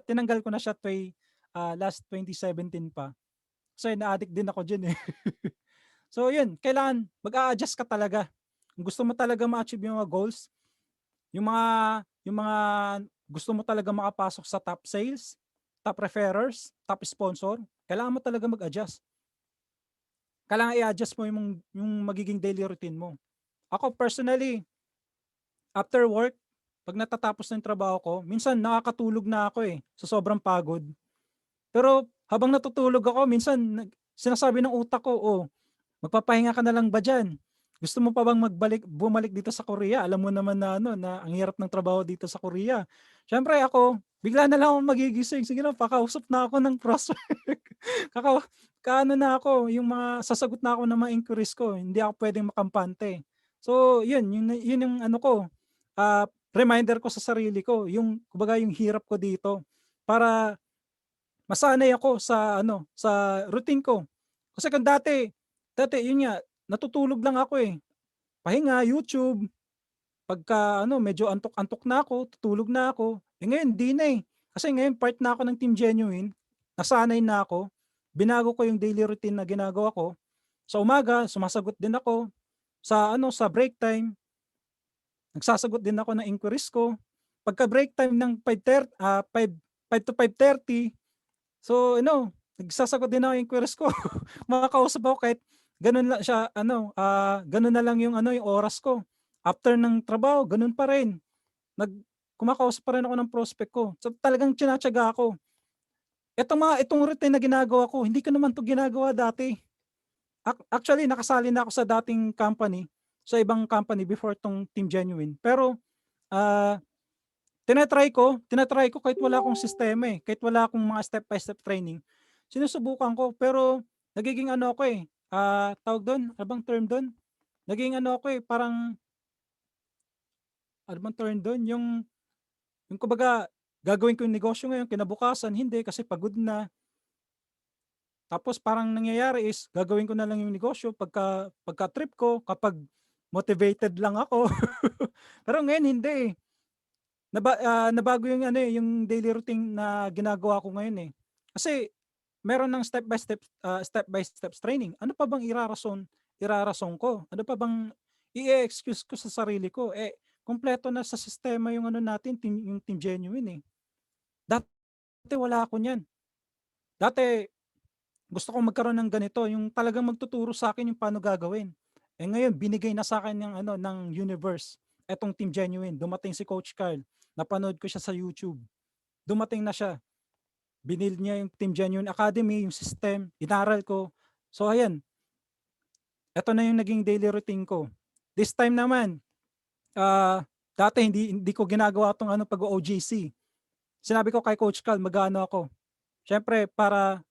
tinanggal ko na siya last 2017 pa. Kasi na-addict din ako diyan eh. So yun, kailangan mag-a-adjust ka talaga. Kung gusto mo talaga ma-achieve yung mga goals, yung mga gusto mo talaga makapasok sa top sales, top referrers, top sponsor, kailangan mo talaga mag-adjust. Kailangan i-adjust mo yung magiging daily routine mo. Ako personally, after work, pag natatapos na yung trabaho ko, minsan nakakatulog na ako sa sobrang pagod. Pero habang natutulog ako, minsan sinasabi ng utak ko, oh, magpapahinga ka na lang ba diyan? Gusto mo pa bang bumalik dito sa Korea? Alam mo naman na na ang hirap ng trabaho dito sa Korea. Siyempre ako, bigla na lang ako magigising. Sige na, pakausap na ako ng prospect. Kaka kaano na ako, yung mga sasagot na ako ng mga inquiries ko. Hindi ako pwedeng makampante. So, yun yung ano ko, reminder ko sa sarili ko, yung kumbaga yung hirap ko dito para masanay ako sa routine ko. Kasi kung dati yun nga, natutulog lang ako pahinga, YouTube, pagka medyo antok-antok na ako, tutulog na ako. Ngayon di na Kasi ngayon part na ako ng Team Genuine, nasanay na ako, binago ko yung daily routine na ginagawa ko. Sa umaga, sumasagot din ako. Sa break time, nagsasagot din ako ng inquiries ko. Pagka break time ng 5 to 5:30, so nagsasagot din ako ng inquiries ko. Makakausap ako kahit ganun lang siya, ganun na lang yung yung oras ko. After ng trabaho, ganun pa rin. Kumakausap pa rin ako ng prospect ko. So talagang tinatyaga ako. Itong routine na ginagawa ko, hindi ko naman 'to ginagawa dati. Actually, nakasali na ako sa dating company, sa ibang company before tong Team Genuine. Pero ah tinatry ko kahit wala akong sistema kahit wala akong mga step by step training. Sinusubukan ko pero nagiging ano ako tawag do'n, ano bang term do'n? Naging ano ako parang ano bang term do'n, yung kumbaga gagawin ko yung negosyo ngayon, kinabukasan hindi kasi pagod na. Tapos parang nangyayari is gagawin ko na lang yung negosyo pagka trip ko, kapag motivated lang ako. Pero ngayon hindi. Nabago yung yung daily routine na ginagawa ko ngayon Kasi meron ng step by steps training. Ano pa bang irarason ko? Ano pa bang i-excuse ko sa sarili ko? Kumpleto na sa sistema yung natin, yung Team Genuine Dati wala ako niyan. Dati gusto ko magkaroon ng ganito, yung talagang magtuturo sa akin yung paano gagawin. Ngayon binigay na sa akin ng universe, etong Team Genuine. Dumating si Coach Carl, napanood ko siya sa YouTube. Dumating na siya. Binil niya yung Team Genuine Academy, yung system, inaral ko. So ayan, eto na yung naging daily routine ko. This time naman, dati hindi ko ginagawa tong pag-OJC. Sinabi ko kay Coach Carl, mag-ano ako. Siyempre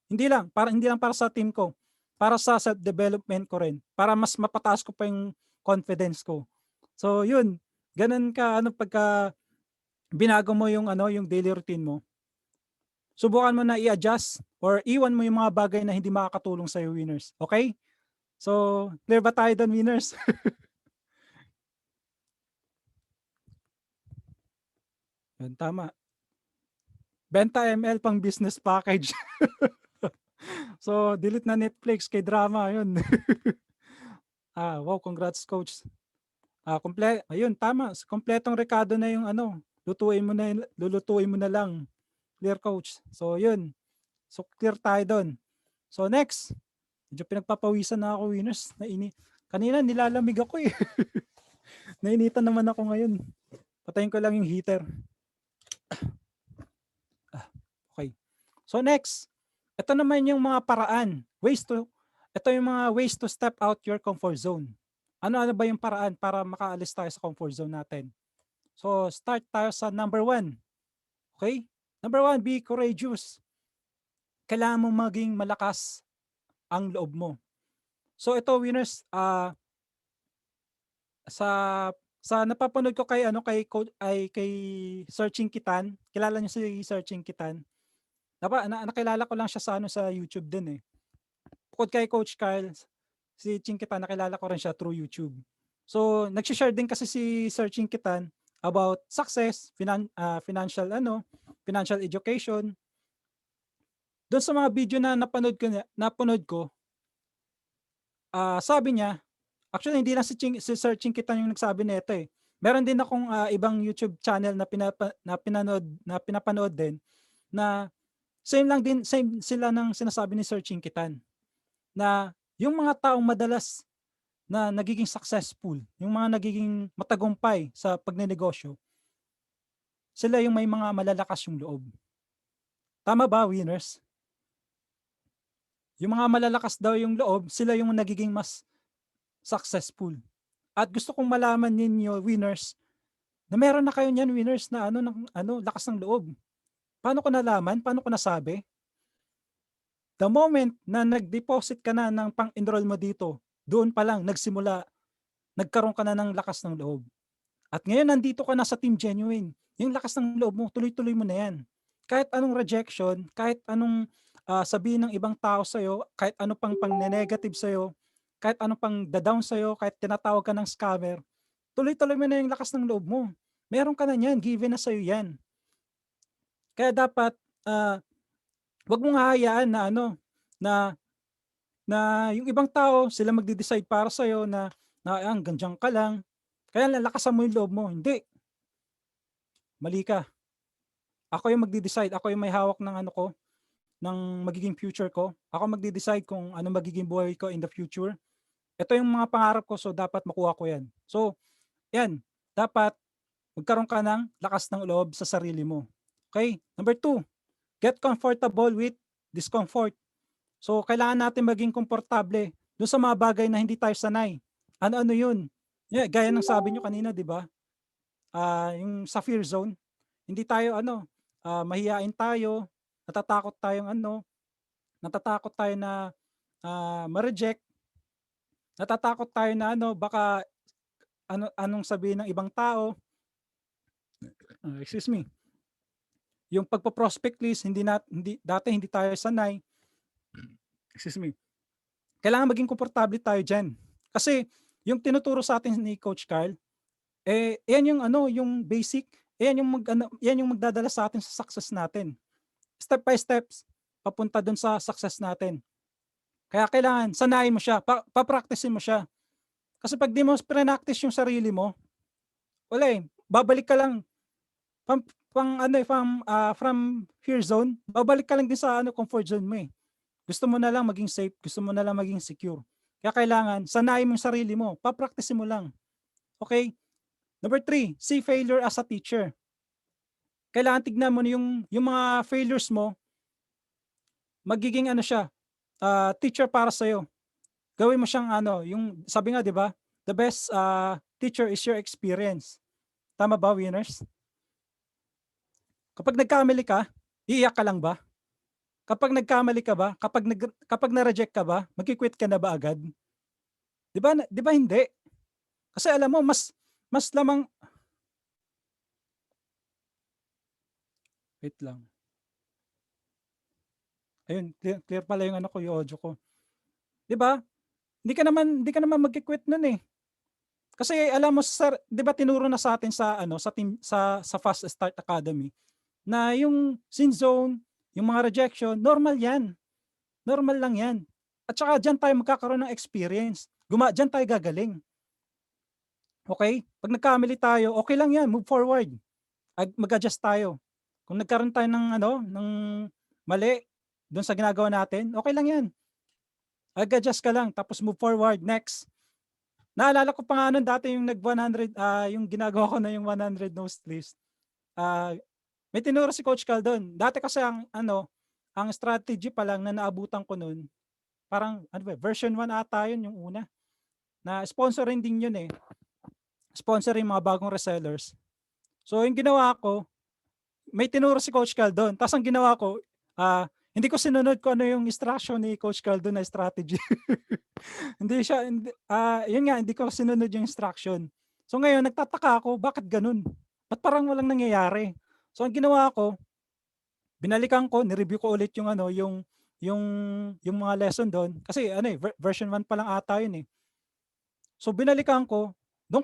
hindi lang para sa team ko, para sa self-development ko rin, para mas mapataas ko pa yung confidence ko. So yun, ganun ka pagka binago mo yung daily routine mo. Subukan mo na i-adjust or iwan mo yung mga bagay na hindi makakatulong sa winners. Okay? So, clear ba tayo doon, winners? Yun, tama. Benta ML pang business package. So, delete na Netflix kay drama, yun. Wow, congrats coach. Ayun, tama. Kompletong rekado na yung lulutuin mo na lang. Clear coach. So, yun. So, clear tayo doon. So, next. Medyo pinagpapawisan na ako, winners. Kanina nilalamig ako Nainitan naman ako ngayon. Patayin ko lang yung heater. Okay. So, next. Ito naman yung mga paraan. Ito yung mga ways to step out your comfort zone. Ano ba yung paraan para makaalis tayo sa comfort zone natin? So, start tayo sa number 1. Okay? Number 1, be courageous. Kailangan mo maging malakas ang loob mo. So, ito winners, sa napapanood ko kay kay Searching Kitan. Kilala niyo si Searching Kitan? Nakilala ko lang siya sa YouTube din Bukod kay Coach Kyle, si Chinkitan nakilala ko rin siya through YouTube. So, nagsi-share din kasi si Sir Chinkitan about success, financial education. Doon sa mga video na napanood ko, sabi niya, actually hindi lang si Sir Chinkitan yung nagsabi nito Meron din akong ibang YouTube channel na pinapanood din na same sila ng sinasabi ni Sir Chinkitan na yung mga taong madalas na nagiging successful, yung mga nagiging matagumpay sa pagnenegosyo, sila yung may mga malalakas yung loob. Tama ba, winners? Yung mga malalakas daw yung loob, sila yung nagiging mas successful. At gusto kong malaman ninyo, winners, na meron na kayo niyan, winners, na lakas ng loob. Paano ko nalaman? Paano ko nasabi? The moment na nag-deposit ka na ng pang-enroll mo dito, doon pa lang nagsimula, nagkaroon ka na ng lakas ng loob. At ngayon nandito ka na sa Team Genuine. Yung lakas ng loob mo, tuloy-tuloy mo na yan. Kahit anong rejection, kahit anong sabihin ng ibang tao sa'yo, kahit ano pang negative sa'yo, kahit ano pang da-down sa'yo, kahit tinatawag ka ng scammer, tuloy-tuloy mo na yung lakas ng loob mo. Meron ka na yan, given na sa'yo yan. Kaya dapat, wag mong hahayaan na yung ibang tao, sila magde-decide para sa'yo na hanggang dyan ka lang. Kaya lalakasan mo yung loob mo. Hindi. Mali ka. Ako yung magde-decide. Ako yung may hawak ng ng magiging future ko. Ako magde-decide kung ano magiging buhay ko in the future. Ito yung mga pangarap ko, so dapat makuha ko yan. So, yan. Dapat magkaroon ka ng lakas ng loob sa sarili mo. Okay? Number 2, get comfortable with discomfort. So, kailangan natin maging komportable doon sa mga bagay na hindi tayo sanay. Ano-ano yun? Yeah, gaya ng sabi nyo kanina, di ba? Yung sa fear zone, hindi tayo mahihain tayo, natatakot tayo na ma-reject, natatakot tayo na baka anong sabihin ng ibang tao. Excuse me. Yung pagpo-prospect list, dati hindi tayo sanay. Excuse me. Kailangan maging komportable tayo diyan. Kasi yung tinuturo sa atin ni Coach Carl, yan yung basic, yan yung magdadala sa atin sa success natin. Step by steps papunta dun sa success natin. Kaya kailangan sanayin mo siya, pa-practicein mo siya. Kasi pag di mo practice yung sarili mo, wala babalik ka lang from fear zone, babalik ka lang din sa comfort zone mo . Gusto mo na lang maging safe, gusto mo na lang maging secure. Kaya kailangan sanayin mo yung sarili mo, pa-practicein mo lang. Okay? Number 3, see failure as a teacher. Kailangan tignan mo yung mga failures mo, magiging teacher para sa'yo. Gawin mo siyang yung sabi nga, di ba? The best teacher is your experience. Tama ba, winners? Kapag nagkamali ka, iiyak ka lang ba? Kapag nagkamali ka ba? Kapag na-reject ka ba? Magki-quit ka na ba agad? Di ba hindi? Kasi alam mo, mas lamang. Wait lang. Ayun, clear pala yung yung audio ko. Di ba? Hindi ka naman magki-quit nun . Kasi alam mo, sir, di ba tinuro na sa atin sa Fast Start Academy na yung sin zone, yung mga rejection, normal yan. Normal lang yan. At saka dyan tayo magkakaroon ng experience. Dyan tayo gagaling. Okay? Pag nagkamali tayo, okay lang yan, move forward. Mag-adjust tayo. Kung nagkaroon tayo ng mali doon sa ginagawa natin, okay lang yan. Mag-adjust ka lang, tapos move forward, next. Naalala ko pa nga nun dati yung nag-100, yung ginagawa ko na yung 100 nose list. May tinuro si Coach Cal doon. Dati kasi ang strategy pa lang na naabutan ko nun, parang version 1 ata yun yung una. Na sponsorin din yun . Sponsorin mga bagong resellers. So yung ginawa ko, may tinuro si Coach Cal doon. Tapos ang ginawa ko, hindi ko sinunod ko yung instruction ni Coach Cal doon na strategy. Hindi ko sinunod yung instruction. So ngayon, nagtataka ako, bakit ganun? Ba't parang walang nangyayari? So ang ginawa ko, binalikan ko, nireview ko ulit yung mga lesson doon. Kasi version 1 pa lang ata yun . So binalikan ko, nung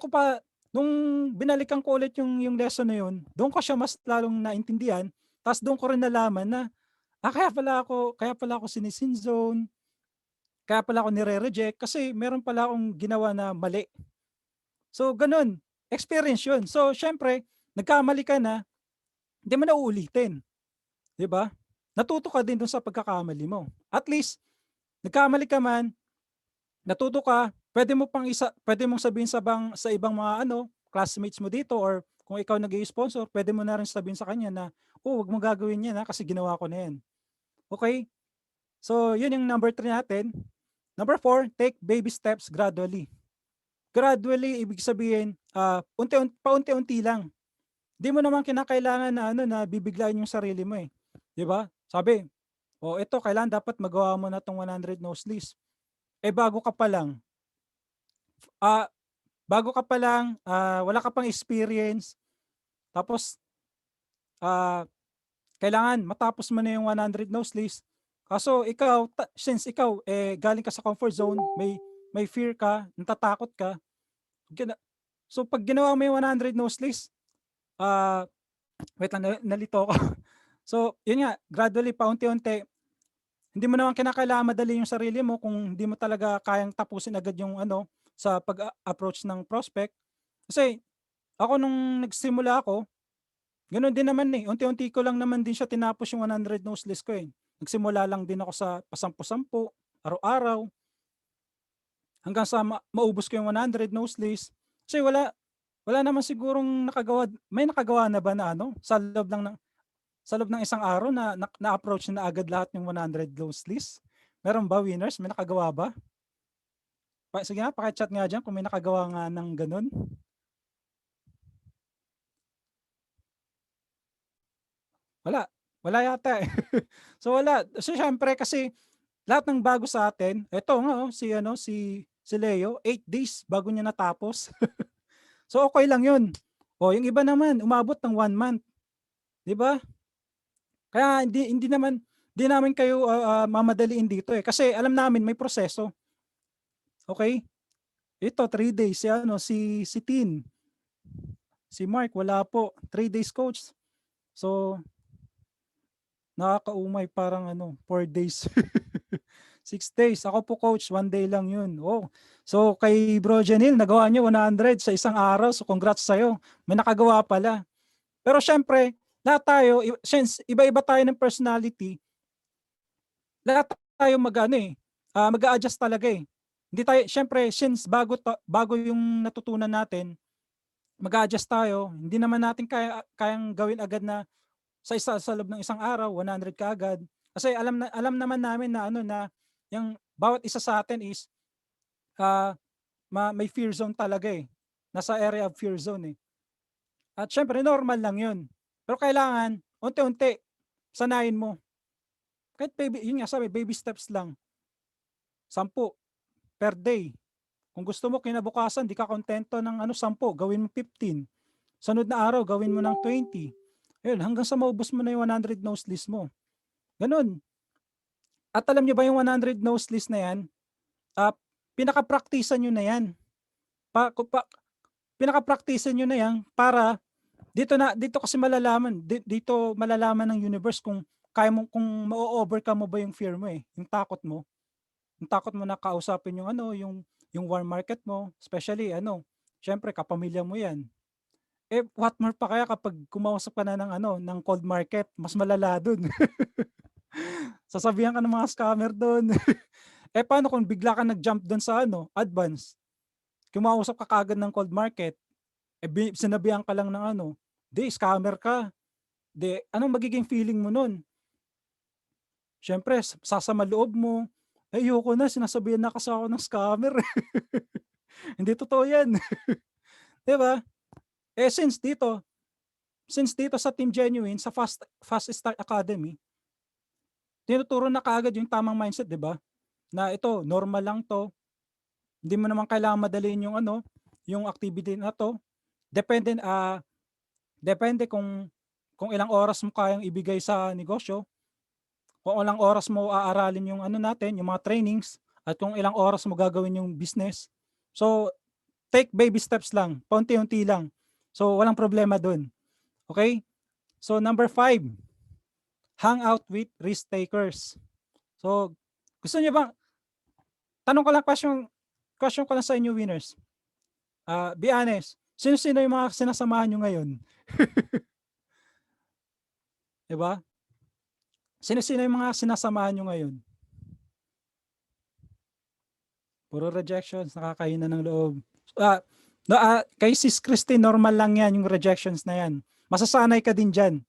binalikan ko ulit yung lesson na yun, doon ko siya mas lalong naintindihan. Tapos doon ko rin nalaman na, kaya pala ako sinisin zone, kaya pala ako nire-reject kasi meron pala akong ginawa na mali. So ganun, experience yun. So syempre, nagkamali ka na, hindi mo na uulitin. Di ba? Natuto ka din dun sa pagkakamali mo. At least, nagkamali ka man, natuto ka, pwede mong sabihin sa ibang mga classmates mo dito or kung ikaw nag-i-sponsor, pwede mo na rin sabihin sa kanya na, oh, wag mo gagawin yan kasi ginawa ko na yan. Okay? So, yun yung number 3 natin. Number 4, take baby steps gradually. Gradually, ibig sabihin, paunti-unti lang. Di mo naman kinakailangan na bibiglain yung sarili mo eh. Di ba? Sabi, ito, kailangan dapat magawa mo na tong 100 nose list. Bago ka pa lang, wala ka pang experience, tapos, kailangan matapos mo na yung 100 nose list. Kaso ikaw, since ikaw, galing ka sa comfort zone, may fear ka, natatakot ka, so pag ginawa mo yung 100 nose list, wait lang, nalito ako. So, yun nga, gradually, paunti-unti, hindi mo naman kinakailangan madali yung sarili mo kung hindi mo talaga kayang tapusin agad yung sa pag-approach ng prospect. Kasi, ako nung nagsimula ako, ganoon din naman eh. Unti-unti ko lang naman din siya tinapos yung 100 nose list ko eh. Nagsimula lang din ako sa pasampu-sampu, araw-araw, hanggang sa maubos ko yung 100 nose list. Kasi wala naman sigurong may nakagawa na ba na sa loob ng isang araw na-approach na agad lahat yung 100 nose list? Meron ba, winners? May nakagawa ba? Sige nga, paki-chat nga dyan kung may nakagawa nga ng ganun. Wala yata eh. So wala. So syempre kasi lahat ng bago sa atin, eto nga si Leo, 8 days bago niya natapos. So okay lang 'yun. Yung iba naman umabot ng 1 month. 'Di ba? Kaya hindi namin kayo mamadaliin dito eh kasi alam namin may proseso. Okay? Ito 3 days si Tin. Si Mark wala po, 3 days coach. So nakakaumay parang 4 days. 6 days. Ako po coach, 1 day lang yun. So kay Bro Janil, nagawa niyo 100 sa isang araw. So congrats sa'yo. May nakagawa pala. Pero syempre, lahat tayo, since iba-iba tayo ng personality, lahat tayo mag-a-adjust talaga eh. Hindi tayo, syempre, since bago yung natutunan natin, mag-a-adjust tayo. Hindi naman natin kayang gawin agad na sa loob ng isang araw, 100 ka agad. Kasi alam naman namin na na yung bawat isa sa atin is may fear zone talaga eh. Nasa area of fear zone eh. At syempre normal lang 'yun. Pero kailangan unti-unti sanayin mo. Kahit yun nga sabi, baby steps lang. 10 per day. Kung gusto mo kinabukasan, di ka kontento ng 10, gawin mo 15. Sunod na araw, gawin mo ng 20. Ayun, hanggang sa maubos mo na yung 100 nose list mo. Ganun. At alam niyo ba yung 100 nose list na yan, pinaka-practicean nyo na yan. Pinaka-practicean nyo na yan para dito kasi malalaman, dito malalaman ng universe kung kung ma-overcome mo ba yung fear mo eh, yung takot mo. Yung takot mo na kausapin yung warm market mo, especially syempre kapamilya mo yan. What more pa kaya kapag kumausap ka na ng cold market, mas malala dun. Sasabihan ka ng mga scammer dun. Paano kung bigla ka nag-jump dun sa advance? Kumausap ka kagad ng cold market, sinabihan ka lang ng di, scammer ka. Di, anong magiging feeling mo nun? Syempre, sasama loob mo. Ayoko na, sinasabihan na kasi ako ng scammer. Hindi totoo yan. Diba? Since dito sa Team Genuine, sa Fast Start Academy, tinuturo na kaagad yung tamang mindset, di ba? Na ito, normal lang to. Hindi mo naman kailangan madaliin yung activity na to. Depende kung ilang oras mo kayang ibigay sa negosyo, kung ilang oras mo aaralin yung natin, yung mga trainings, at kung ilang oras mo gagawin yung business. So, take baby steps lang, paunti-unti lang. So, walang problema dun. Okay? So, number 5, hang out with risk takers. So, gusto niyo bang, tanong ko lang, question ko lang sa inyo, winners. Be honest, sino-sino yung mga sinasamahan nyo ngayon? Diba? Sino-sino yung mga sinasamahan nyo ngayon? Puro rejections, nakakahina ng loob. No, kay Sis Christine, normal lang yan, yung rejections na yan. Masasanay ka din dyan.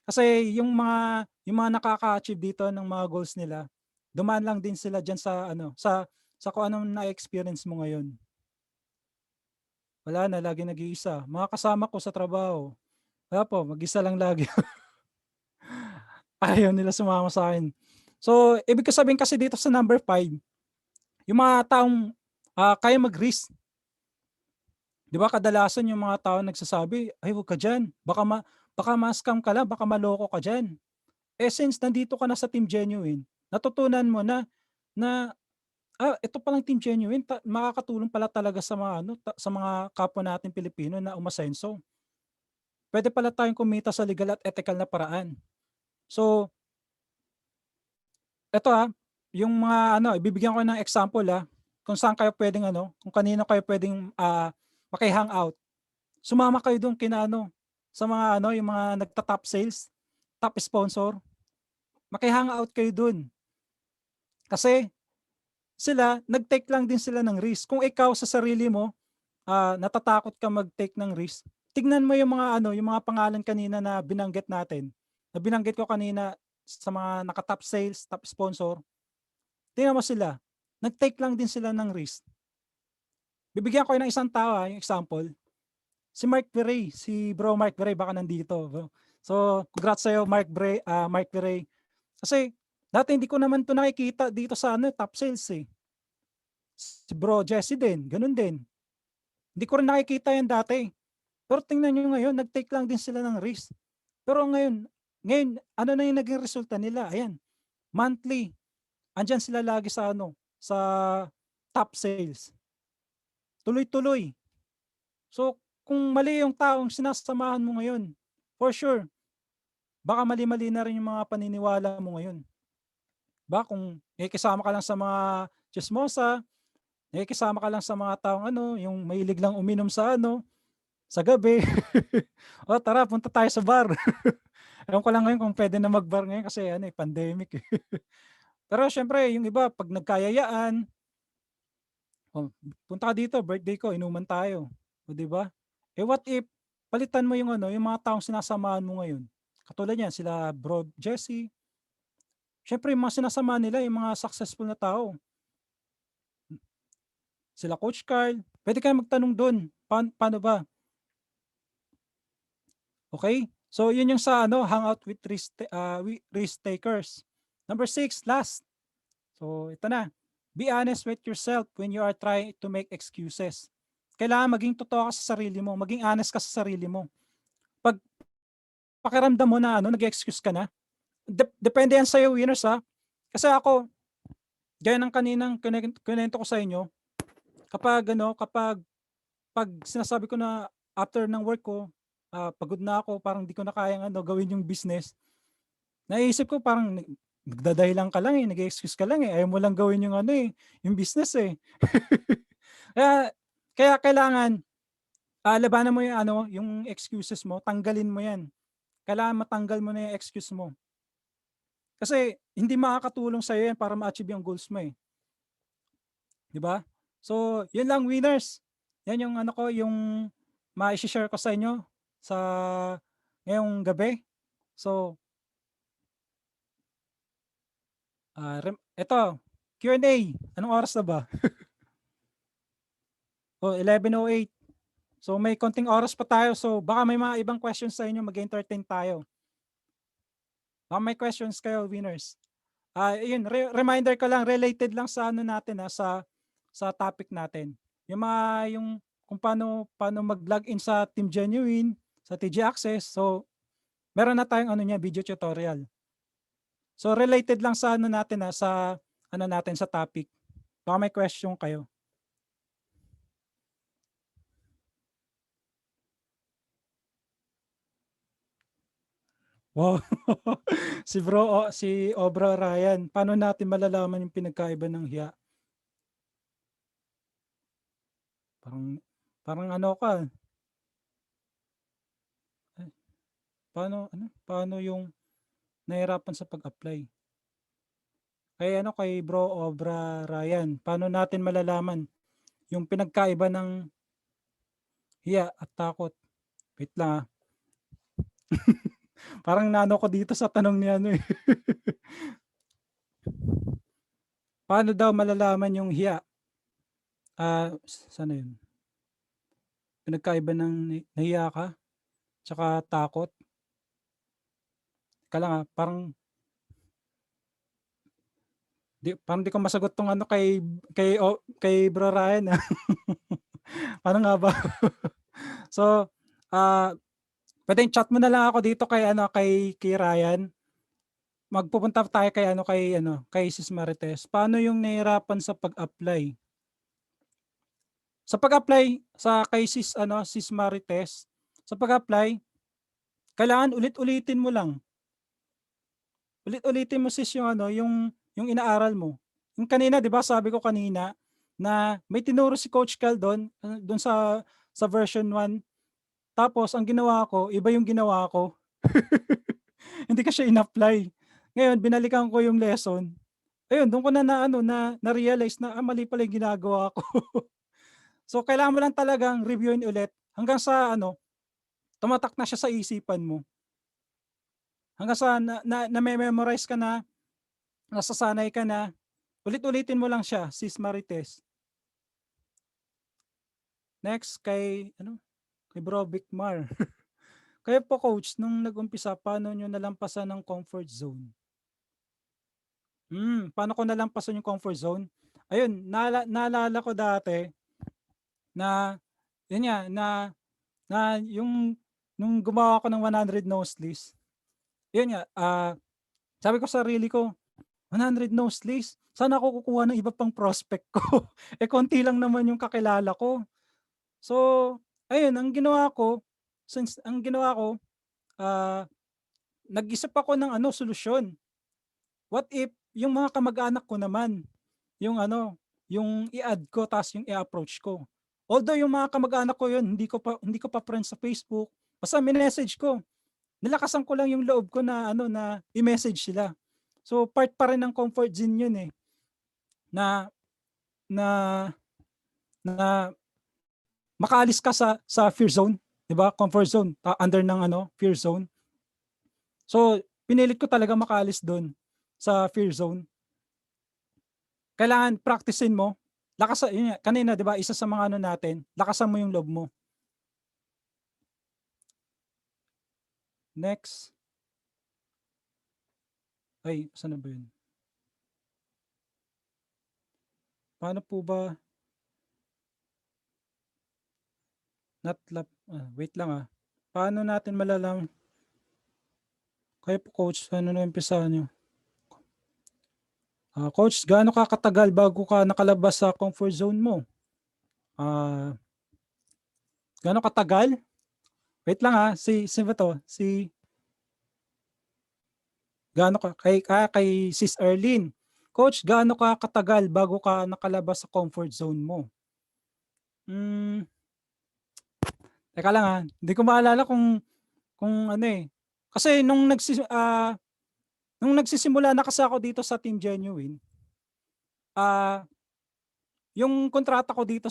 Kasi yung mga nakaka-achieve dito ng mga goals nila, dumaan lang din sila dyan sa sa kung anong na-experience mo ngayon. Wala na, lagi nag-iisa. Mga kasama ko sa trabaho, wala po, mag-isa lang lagi. Ayaw nila sumama sa akin. So, ibig ko sabihin kasi dito sa number 5, yung mga taong kaya mag-risk. Di ba kadalasan yung mga tao nagsasabi, ay huwag ka dyan, baka ma-scam ka lang, baka maloko ka dyan. Eh since nandito ka na sa Team Genuine, natutunan mo na ito palang Team Genuine, makakatulong pala talaga sa mga sa mga kapwa natin Pilipino na umasenso. Pwede pala tayong kumita sa legal at ethical na paraan. So, eto yung mga ibibigyan ko ng example kung saan kayo pwedeng kung kanino kayo pwedeng maki-hangout. Sumama kayo doon sa mga yung mga nagta-top sales, top sponsor. Maki-hangout kayo doon. Kasi sila, nag-take lang din sila ng risk. Kung ikaw sa sarili mo, natatakot ka mag-take ng risk, tignan mo yung mga yung mga pangalan kanina na binanggit natin. Na binanggit ko kanina sa mga naka-top sales, top sponsor. Tingnan mo sila. Nag-take lang din sila ng risk. Bibigyan ko ng isang tao, yung example. Si Mark Viray, si Bro Mark Viray, baka nandito. Bro. So, congrats sa'yo, Mark Viray. Kasi, dati hindi ko naman to nakikita dito sa top sales eh. Si Bro Jesse din, ganun din. Hindi ko rin nakikita yan dati. Pero tingnan nyo ngayon, nag-take lang din sila ng risk. Pero ngayon, ano na yung naging resulta nila? Ayan, monthly, andyan sila lagi sa top sales. Tuloy-tuloy. So, kung mali yung taong sinasamahan mo ngayon, for sure, baka mali-mali na rin yung mga paniniwala mo ngayon. Ba kung kasama ka lang sa mga chismosa, kasama ka lang sa mga taong yung mahilig lang uminom sa gabi. O tara, punta tayo sa bar. Ewan ko lang ngayon kung pwede na mag-bar ngayon kasi pandemic eh. Pero syempre, yung iba, pag nagkayayaan, punta ka dito, birthday ko, inuman tayo. O di ba? Eh what if, palitan mo yung yung mga taong sinasamahan mo ngayon. Katulad yan, sila Bro Jesse. Syempre, yung mga sinasamahan nila, yung mga successful na tao. Sila Coach Carl. Pwede kayo magtanong doon. Paano ba? Okay? So, yun yung sa hangout with risk takers. Number 6, last. So, ito na. Be honest with yourself when you are trying to make excuses. Kailangan maging totoo ka sa sarili mo. Maging honest ka sa sarili mo. Pag pakiramdam mo na nag-excuse ka na, depende yan sa'yo, winners Kasi ako, gaya ng kaninang kinento ko sa inyo, kapag pag sinasabi ko na after ng work ko, pagod na ako, parang di ko na kayang gawin yung business. Naisip ko parang nagdadahilan ka lang nag-excuse ka lang ayaw mo lang gawin yung yung business eh. kaya kailangan labanan mo yung yung excuses mo, tanggalin mo yan. Kailangan matanggal mo na yung excuse mo. Kasi hindi makakatulong sa iyo yan para ma-achieve yung goals mo eh. 'Di ba? So, yun lang winners. Yan yung yung ma-share ko sa inyo sa ngayong gabi. So, ito, Q&A. Anong oras na ba? 11:08. So, may konting oras pa tayo. So, baka may mga ibang questions sa inyo, mag-entertain tayo. Baka may questions kayo, winners. Yun, reminder ko lang, related lang sa natin sa topic natin. Yung kung paano mag-login sa Team Genuine, sa TG Access. So, meron na tayong video tutorial. So, related lang sa natin sa natin sa topic. Baka may question kayo. Wow. Si Obra Ryan, paano natin malalaman yung pinagkaiba ng hiya? Parang ka. Paano yung nahirapan sa pag-apply? Kay Bro Obra Ryan, paano natin malalaman yung pinagkaiba ng hiya at takot. Wait lang ah. Parang nano ko dito sa tanong ni ano eh. Paano daw malalaman yung hiya? Sana yun? Pinagkaiba ng nahiya ka, tsaka takot. Teka lang ah, parang di ko masagot tong ano kay Bro Ryan ah. Paano nga ba? So, pwedeng chat mo na lang ako dito kay Ryan. Magpupunta tayo kay Sis Marites. Paano yung nahihirapan sa pag-apply? Sa pag-apply kay Sis Marites, sa pag-apply, kailangan ulit-ulitin mo lang. Ulit-ulitin mo sis yung inaaral mo. Yung kanina, 'di ba, sabi ko kanina na may tinuro si Coach Cal doon sa version 1. Tapos ang ginawa ko, iba yung ginawa ko. Hindi ko siya in-apply. Ngayon binalikan ko yung lesson. Ayun, doon ko na-realize na mali pala yung ginagawa ko. So kailangan mo lang talagang reviewin ulit hanggang sa tumatak na siya sa isipan mo. Hanggang sa na-memorize ka na, nasasanay ka na, ulit-ulitin mo lang siya, Sis Marites. Next kay Bro Vicmar. Kayo po coach, nung nag-umpisa, paano nyo nalampasan ng comfort zone? Paano ko nalampasan yung comfort zone? Ayun, naalala ko dati na yun nga, na yung nung gumawa ako ng 100 nose list. Yun nga, sabi ko sa sarili ko, 100 nose list, saan ako kukuha ng iba pang prospect ko? Konti lang naman yung kakilala ko. So, ayun, ang ginawa ko, nag-isip ako ng solusyon. What if yung mga kamag-anak ko naman, yung i-add ko tas yung i-approach ko. Although yung mga kamag-anak ko yun, hindi ko pa friends sa Facebook, basta minessage ko. Nilakasan ko lang yung loob ko na i-message sila. So part pa rin ng comfort zone yun eh. Na makaalis ka sa fear zone, 'di ba? Comfort zone, under ng fear zone. So pinilit ko talaga makaalis doon sa fear zone. Kailangan practicein mo. Yun nga, kanina 'di ba, isa sa mga natin, lakasan mo yung loob mo. Next. Ay, saan na ba yun? Paano po ba wait lang ah. Paano natin malalaman? Kayo po coach, ano na umpisa nyo? Coach, gaano ka katagal bago ka nakalabas sa comfort zone mo? Gaano katagal? Wait lang ah, gaano ka kay Sis Erlyn. Coach, gaano ka katagal bago ka nakalabas sa comfort zone mo? Teka lang ah, hindi ko maalala kung kasi nung nagsisimula na kasi ako dito sa Team Genuine, yung kontrata ko dito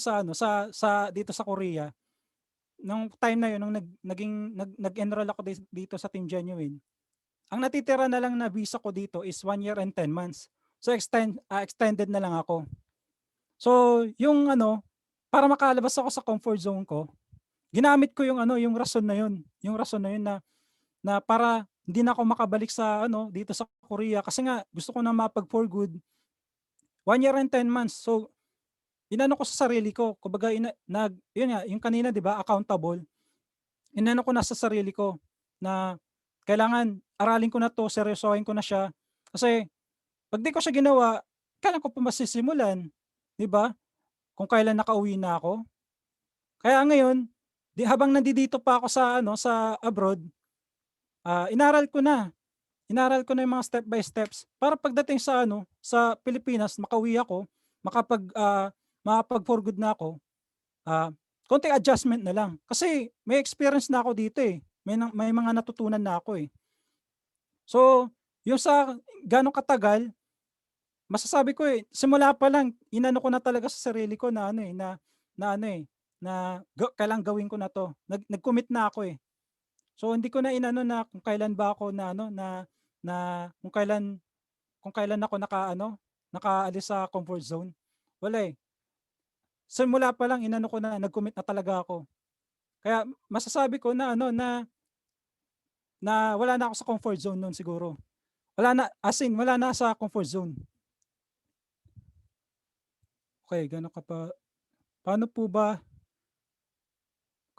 dito sa Korea, nung time na yun, nung nag-enroll ako dito sa Team Genuine, ang natitira na lang na visa ko dito is 1 year and 10 months. So extended na lang ako. So yung para makalabas ako sa comfort zone ko, ginamit ko yung rason na yun. Yung rason na yun na para hindi na ako makabalik sa dito sa Korea kasi nga gusto ko na mapag for good. 1 year and 10 months. So inano ko sa sarili ko, kumbaga yun nga, yung kanina 'di ba, accountable. Inano ko na sa sarili ko na kailangan aralin ko na 'to, seryosohin ko na siya. Kasi pag di ko siya ginawa, kailan ko pa masisimulan, 'di ba? Kung kailan nakauwi na ako. Kaya ngayon, habang nandito pa ako sa abroad, inaral ko na yung mga step by steps para pagdating sa Pilipinas, makauwi ako, makapag for good na ako. Konting adjustment na lang kasi may experience na ako dito eh. May mga natutunan na ako eh. So, yung sa gaano katagal, masasabi ko simula pa lang inano ko na talaga sa sarili ko na kailangan gawin ko na 'to. Nag-commit na ako, eh. So hindi ko na inano na kung kailan ba ako na ano na kung kailan ako nakaalis sa comfort zone. Wala, eh. Simula pa lang inano ko na, nag-commit na talaga ako. Kaya masasabi ko na na wala na ako sa comfort zone nun siguro. Wala na, as in wala na sa comfort zone. Okay, gano'n ka pa paano po ba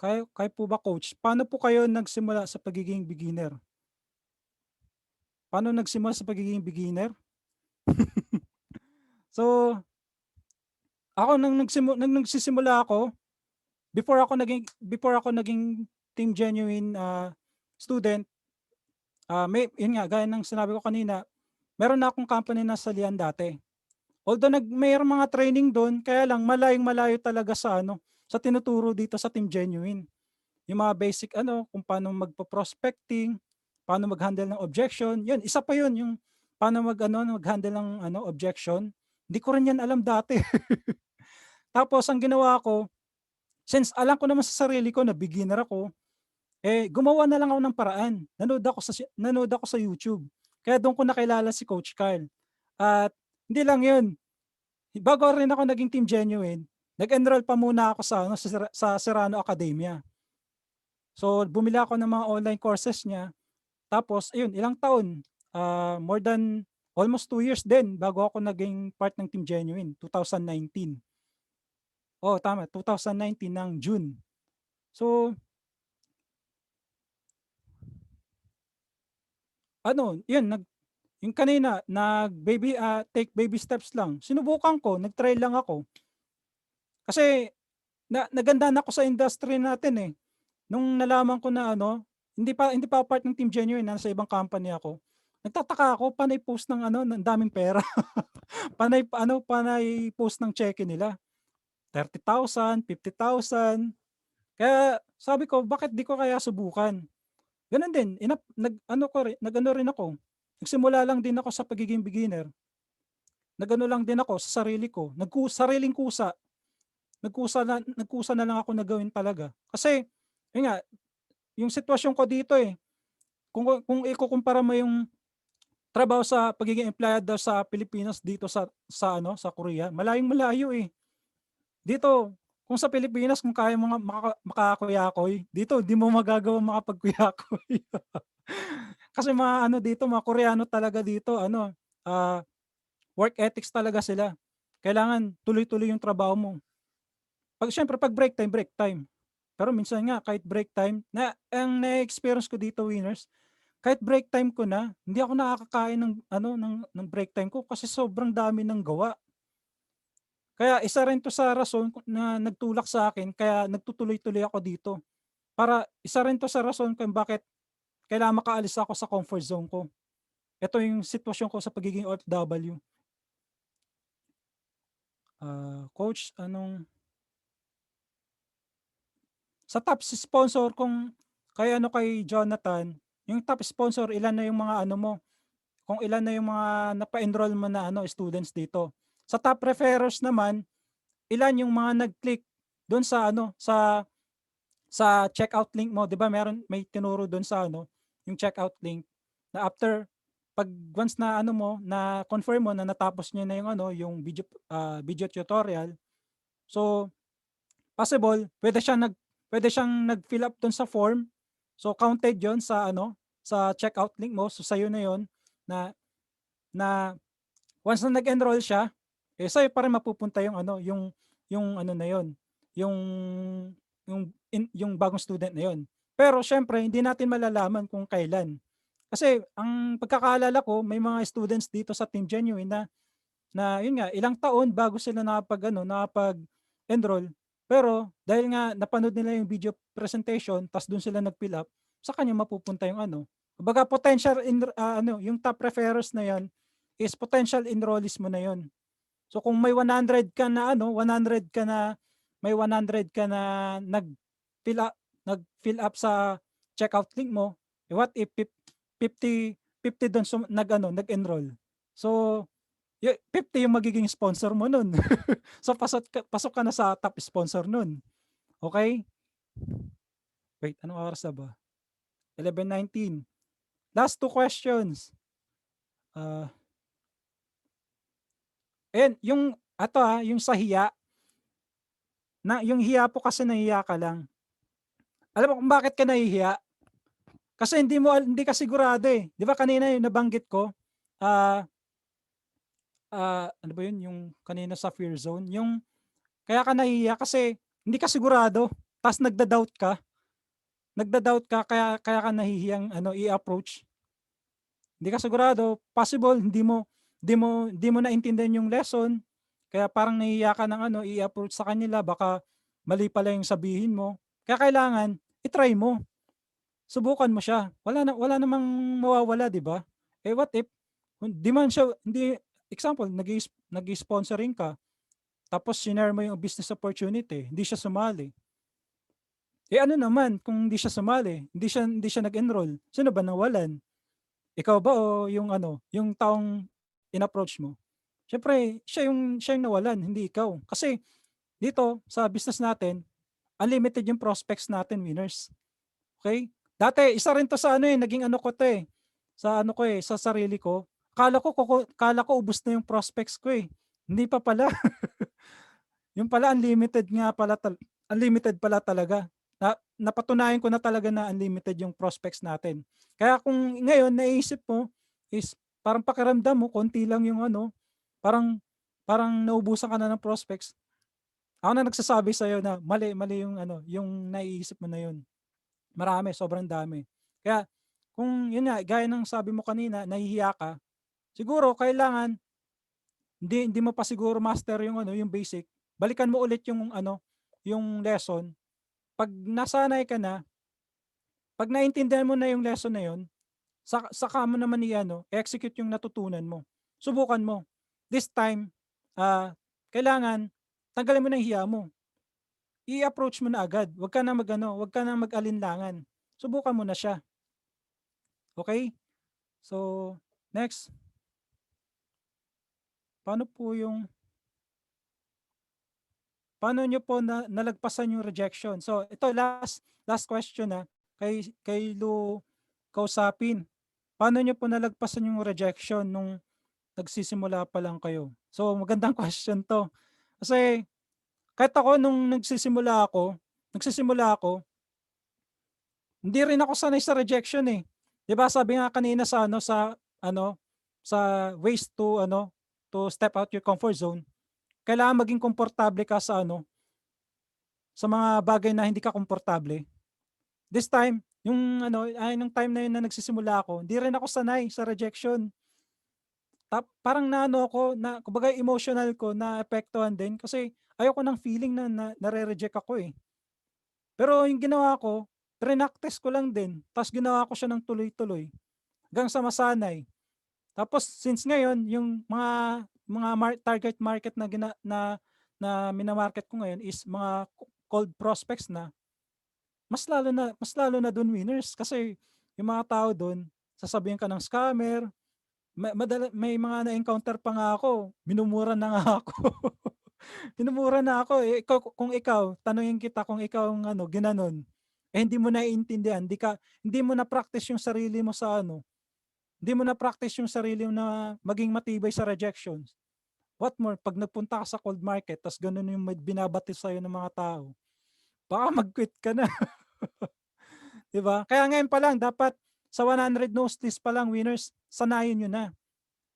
kayo po ba coach, paano po kayo nagsimula sa pagiging beginner? Paano nagsimula sa pagiging beginner? So, ako nung nagsisimula ako, before ako naging Team Genuine, student, yun nga gaya ng sinabi ko kanina, meron na akong company na salihan dati. Although mayroong mga training dun, kaya lang malayong-malayo talaga sa tinuturo dito sa Team Genuine. Yung mga basic kung paano magpo-prospecting, paano mag-handle ng objection, yun isa pa yun yung paano mag-handle ng objection. Hindi ko rin yan alam dati. Tapos ang ginawa ko, since alam ko naman sa sarili ko na beginner ako, gumawa na lang ako ng paraan. Nanood ako sa YouTube. Kaya doon ko nakilala si Coach Kyle. At hindi lang yun. Bago rin ako naging Team Genuine, nag-enroll pa muna ako sa Serrano Academia. So bumili ako ng mga online courses niya. Tapos ayun, ilang taon, more than almost 2 years din bago ako naging part ng Team Genuine, 2019. Oh, tama, 2019 ng June. So yun yung kanina take baby steps lang. Sinubukan ko, nag-try lang ako. Kasi nagandahan ako sa industry natin, eh. Nung nalaman ko na hindi pa ako part ng Team Genuine, nasa ibang company ako. Nagtataka ako, panay post ng ng daming pera. Panay post ng cheque nila. 30,000, 50,000. Kaya sabi ko, bakit di ko kaya subukan? Ganun din, nag-ano rin ako. Nagsimula lang din ako sa pagiging beginner. Nag-ano lang din ako sa sarili ko. Sariling kusa. Nagkusa na lang ako na gawin talaga. Kasi, yun nga, yung sitwasyon ko dito, eh, kung ikukumpara mo yung trabaho sa pagiging empleyado sa Pilipinas dito sa Korea, malayong-malayo, eh. Dito, kung sa Pilipinas kung kaya mo nga makakuyakoy, dito di mo magagawang makapagkuyakoy. Kasi mga dito, mga Koreano talaga dito, work ethics talaga sila. Kailangan tuloy-tuloy yung trabaho mo. Siyempre pag break time. Pero minsan nga kahit break time, ang na-experience ko dito, winners, kahit break time ko na, hindi ako nakakakain ng break time ko kasi sobrang dami ng gawa. Kaya isa rin 'to sa rason na nagtulak sa akin kaya nagtutuloy-tuloy ako dito. Isa rin 'to sa rason kung bakit kailangan makaalis ako sa comfort zone ko. Ito yung sitwasyon ko sa pagiging OFW. Coach, sa top sponsor kay Jonathan, yung top sponsor, ilan na yung mga kung ilan na yung mga napa-enroll mo na students dito. Sa top referrers naman, ilan yung mga nag-click doon sa checkout link mo, 'di ba? May tinuro doon sa yung checkout link na once na na confirm mo na natapos niyo na yung video tutorial. So possible pwede siyang nag-fill up doon sa form. So counted 'yon sa checkout link mo. So sa'yo na 'yon na once na nag-enroll siya, sa'yo pa rin mapupunta yung na 'yon, yung bagong student na 'yon. Pero siyempre hindi natin malalaman kung kailan. Kasi ang pagkakaalala ko, may mga students dito sa Team Genuine na yun nga, ilang taon bago sila nakapag-enroll. Pero dahil nga napanood nila yung video presentation ta's dun sila nag-fill up, sa kanya mapupunta yung kumbaga potential yung top referrers na 'yon is potential enrollees mo na 'yon. So kung may 100 ka na may 100 ka na nag-fill up sa checkout link mo, what if 50 doon nag-enroll. So 50 yung magiging sponsor mo nun. So pasok ka na sa top sponsor nun. Okay? Wait, anong oras na ba? 11:19. Last 2 questions. Ah, ayan, yung sa hiya, yung hiya po kasi nahihiya ka lang. Alam mo kung bakit ka nahihiya? Kasi hindi ka sigurado, eh. 'Di ba kanina yung nabanggit ko, ah, ano ba yun, yung kanina sa fear zone, yung kaya ka nahihiya kasi hindi ka sigurado ta's nagda-doubt ka kaya kaya ka nahihiyang ano, i-approach. Hindi ka sigurado, possible hindi mo naintindihan yung lesson, kaya parang nahihiya ka ng ano, i-approach sa kanila baka mali pala yung sabihin mo. Kaya kailangan i-try mo, subukan mo siya. Wala namang mawawala, 'di ba? Eh, what if hindi example nag-i-sponsoring ka, tapos shinare mo yung business opportunity, hindi siya sumali. Eh, ano naman kung hindi siya sumali, hindi siya nag-enroll, sino ba nawalan? Ikaw ba o yung ano, yung taong in-approach mo? Siyempre siya yung nawalan, hindi ikaw. Kasi dito sa business natin, unlimited yung prospects natin, winners. Okay? Dati isa rin 'to sa ano, naging ano ko 'to, sa ano ko, sa sarili ko. Akala ko ubos na yung prospects ko, Hindi pa pala. Yung pala unlimited pala talaga. Napatunayan ko na talaga na unlimited yung prospects natin. Kaya kung ngayon naisip mo is parang pakiramdam mo konti lang yung ano, parang parang naubusan ka na ng prospects. Ako na nagsasabi sa'yo na mali yung ano, yung naiisip mo na yun. Marami, sobrang dami. Kaya kung yun nga, gaya ng sabi mo kanina, nahihiya ka, siguro kailangan hindi mo pa siguro master yung ano, yung basic. Balikan mo ulit yung ano, yung lesson. 'Pag nasanay ka na, 'pag naintindihan mo na yung lesson na yun, saka mo naman i-ano, execute yung natutunan mo. Subukan mo. This time, kailangan tanggalin mo na yung hiya mo. I-approach mo na agad. Wag ka na mag-alinlangan. Subukan mo na siya. Okay? So, next, paano po yung paano niyo po nalagpasan yung rejection? So, ito last question, kay Lou kausapin. Paano niyo po nalagpasan yung rejection nung nagsisimula pa lang kayo? So, magandang question 'to. Kasi kahit ako nung nagsisimula ako, hindi rin ako sanay sa rejection, eh. 'Di ba sabi nga kanina sa ano, sa ways to ano, to step out your comfort zone, kailangan maging komportable ka sa ano, sa mga bagay na hindi ka komportable. This time, nung time na yun na nagsisimula ako, hindi rin ako sanay sa rejection. Parang naano ako, kumbaga emotional ko naapektuhan din kasi ayoko ng feeling na nare-reject ako, eh. Pero yung ginawa ko, trinactice ko lang din, ta's ginawa ko siya ng tuloy-tuloy hanggang sa masanay. Tapos since ngayon yung mga target market na mina-market ko ngayon is mga cold prospects na, mas lalo na dun, winners, kasi yung mga tao dun sasabihan ka ng scammer. May mga na-encounter pa nga ako, minumura na nga ako. Minumura na ako, eh. Kung ikaw, tanungin kita kung ikaw ang ano, ginanon, eh, hindi mo naiintindihan, hindi mo na-practice yung sarili mo sa ano, hindi mo na-practice yung sarili mo na maging matibay sa rejections. What more 'pag nagpunta ka sa cold market ta's gano'n yung binabati sa'yo ng mga tao, baka mag-quit ka na, 'di ba? Kaya ngayon pa lang dapat sa 100 no's list pa lang, winners, sanayin niyo na.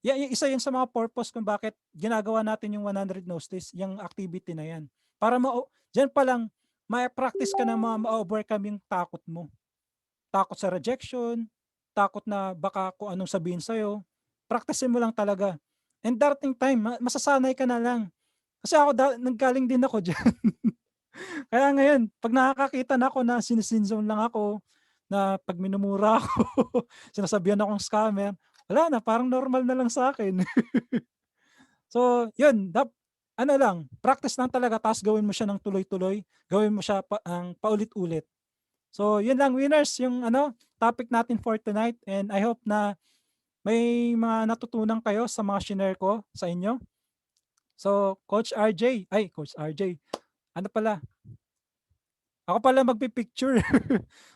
Isa 'yun sa mga purpose kung bakit ginagawa natin yung 100 no's list, yung activity na 'yan. Para diyan pa lang ma-practice ka na ma-overcome yung takot mo. Takot sa rejection, takot na baka kung anong sabihin sa'yo, praktisin mo lang talaga. And darating time masasanay ka na lang. Kasi ako nanggaling din ako diyan. Kaya ngayon 'pag nakakakita na ako na sini-sin-zone lang ako, na 'pag minumura ako, sinasabihan akong scammer, wala na, parang normal na lang sa'kin. So, 'yun, ano lang, practice lang talaga ta's gawin mo siya ng tuloy-tuloy, gawin mo siya paulit-ulit. So, 'yun lang, winners, yung ano, topic natin for tonight, and I hope na may mga natutunan kayo sa mga shinare ko sa inyo. So, Coach RJ, ano pala, Ako pala magpi-picture.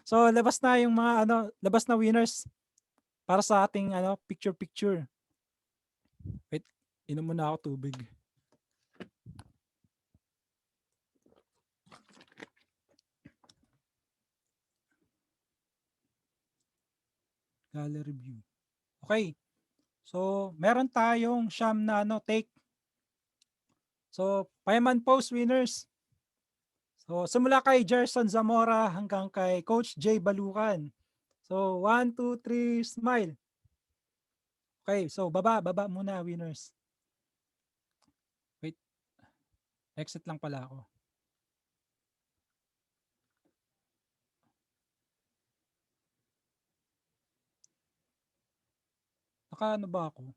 So labas na yung mga labas na winners para sa ating picture. Wait, inom muna ako tubig. Gallery view. Okay. So, meron tayong siyam na take. So, Fireman Post winners. So, simula kay Gerson Zamora hanggang kay Coach Jay Balukan. So, 1, 2, 3, smile. Okay, so baba muna winners. Wait. Exit lang pala ako. Naka ba ako?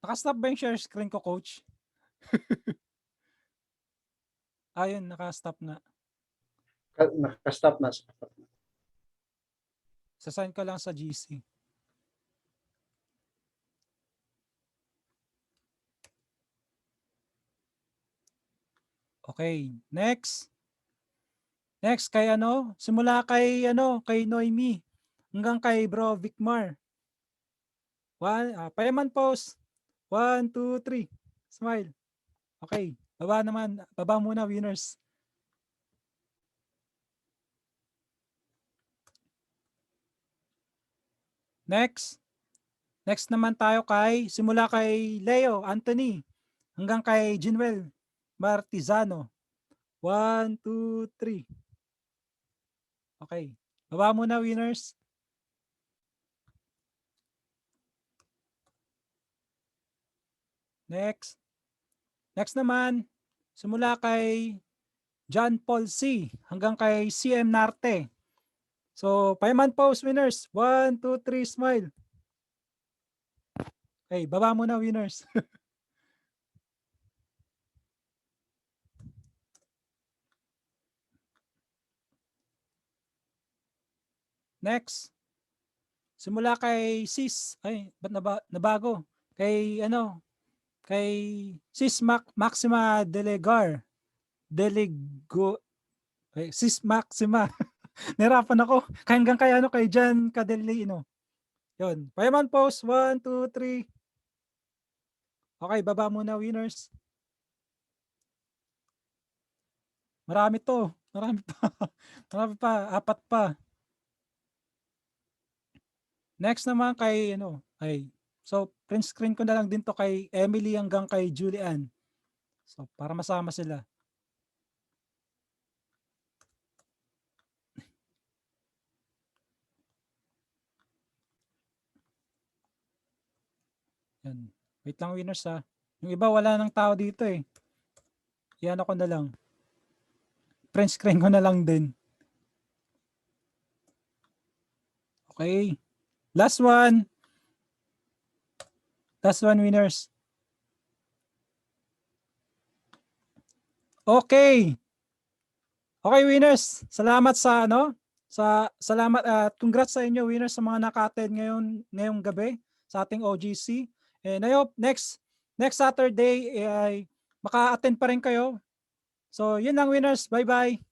Naka-stop ba yung share screen ko, coach? Ayun, naka-stop nga. Naka-stop na. Sasign ko lang sa GC. Okay, next. Next kay simula kay Noemi hanggang kay Bro Vicmar. Fireman Post. 1, 2, 3. Smile. Okay, baba naman. Baba muna winners. Next. Next naman tayo simula kay Leo Anthony hanggang kay Jinwell Martizano. 1, 2, 3. Okay. Baba muna winners. Next. Next naman, simula kay John Paul C hanggang kay CM Narte. So, Fireman Post winners. 1, 2, 3, smile. Okay, baba muna winners. Next. Simula kay Sis. Ay, ba't nabago? Kay kay Sis Maxima Delegar. Sis Maxima. Nahirapan ako. Hanggang kay Jan Cadelino. Yun. Fireman Post. 1, 2, 3. Okay, baba muna winners. Marami to. Marami pa. Marami pa. 4 pa. Next naman kay so print screen ko na lang din to kay Emily hanggang kay Julian. So para masama sila. Yan. Wait lang winners ha. Yung iba wala nang tao dito eh. Yan ako na lang. Print screen ko na lang din. Okay. Last one. Last one winners. Okay. Okay winners. Salamat sa salamat at congrats sa inyo winners sa mga naka-attend ngayong gabi sa ating OGC. And I hope next Saturday ay maka-attend pa rin kayo. So yun lang winners. Bye-bye.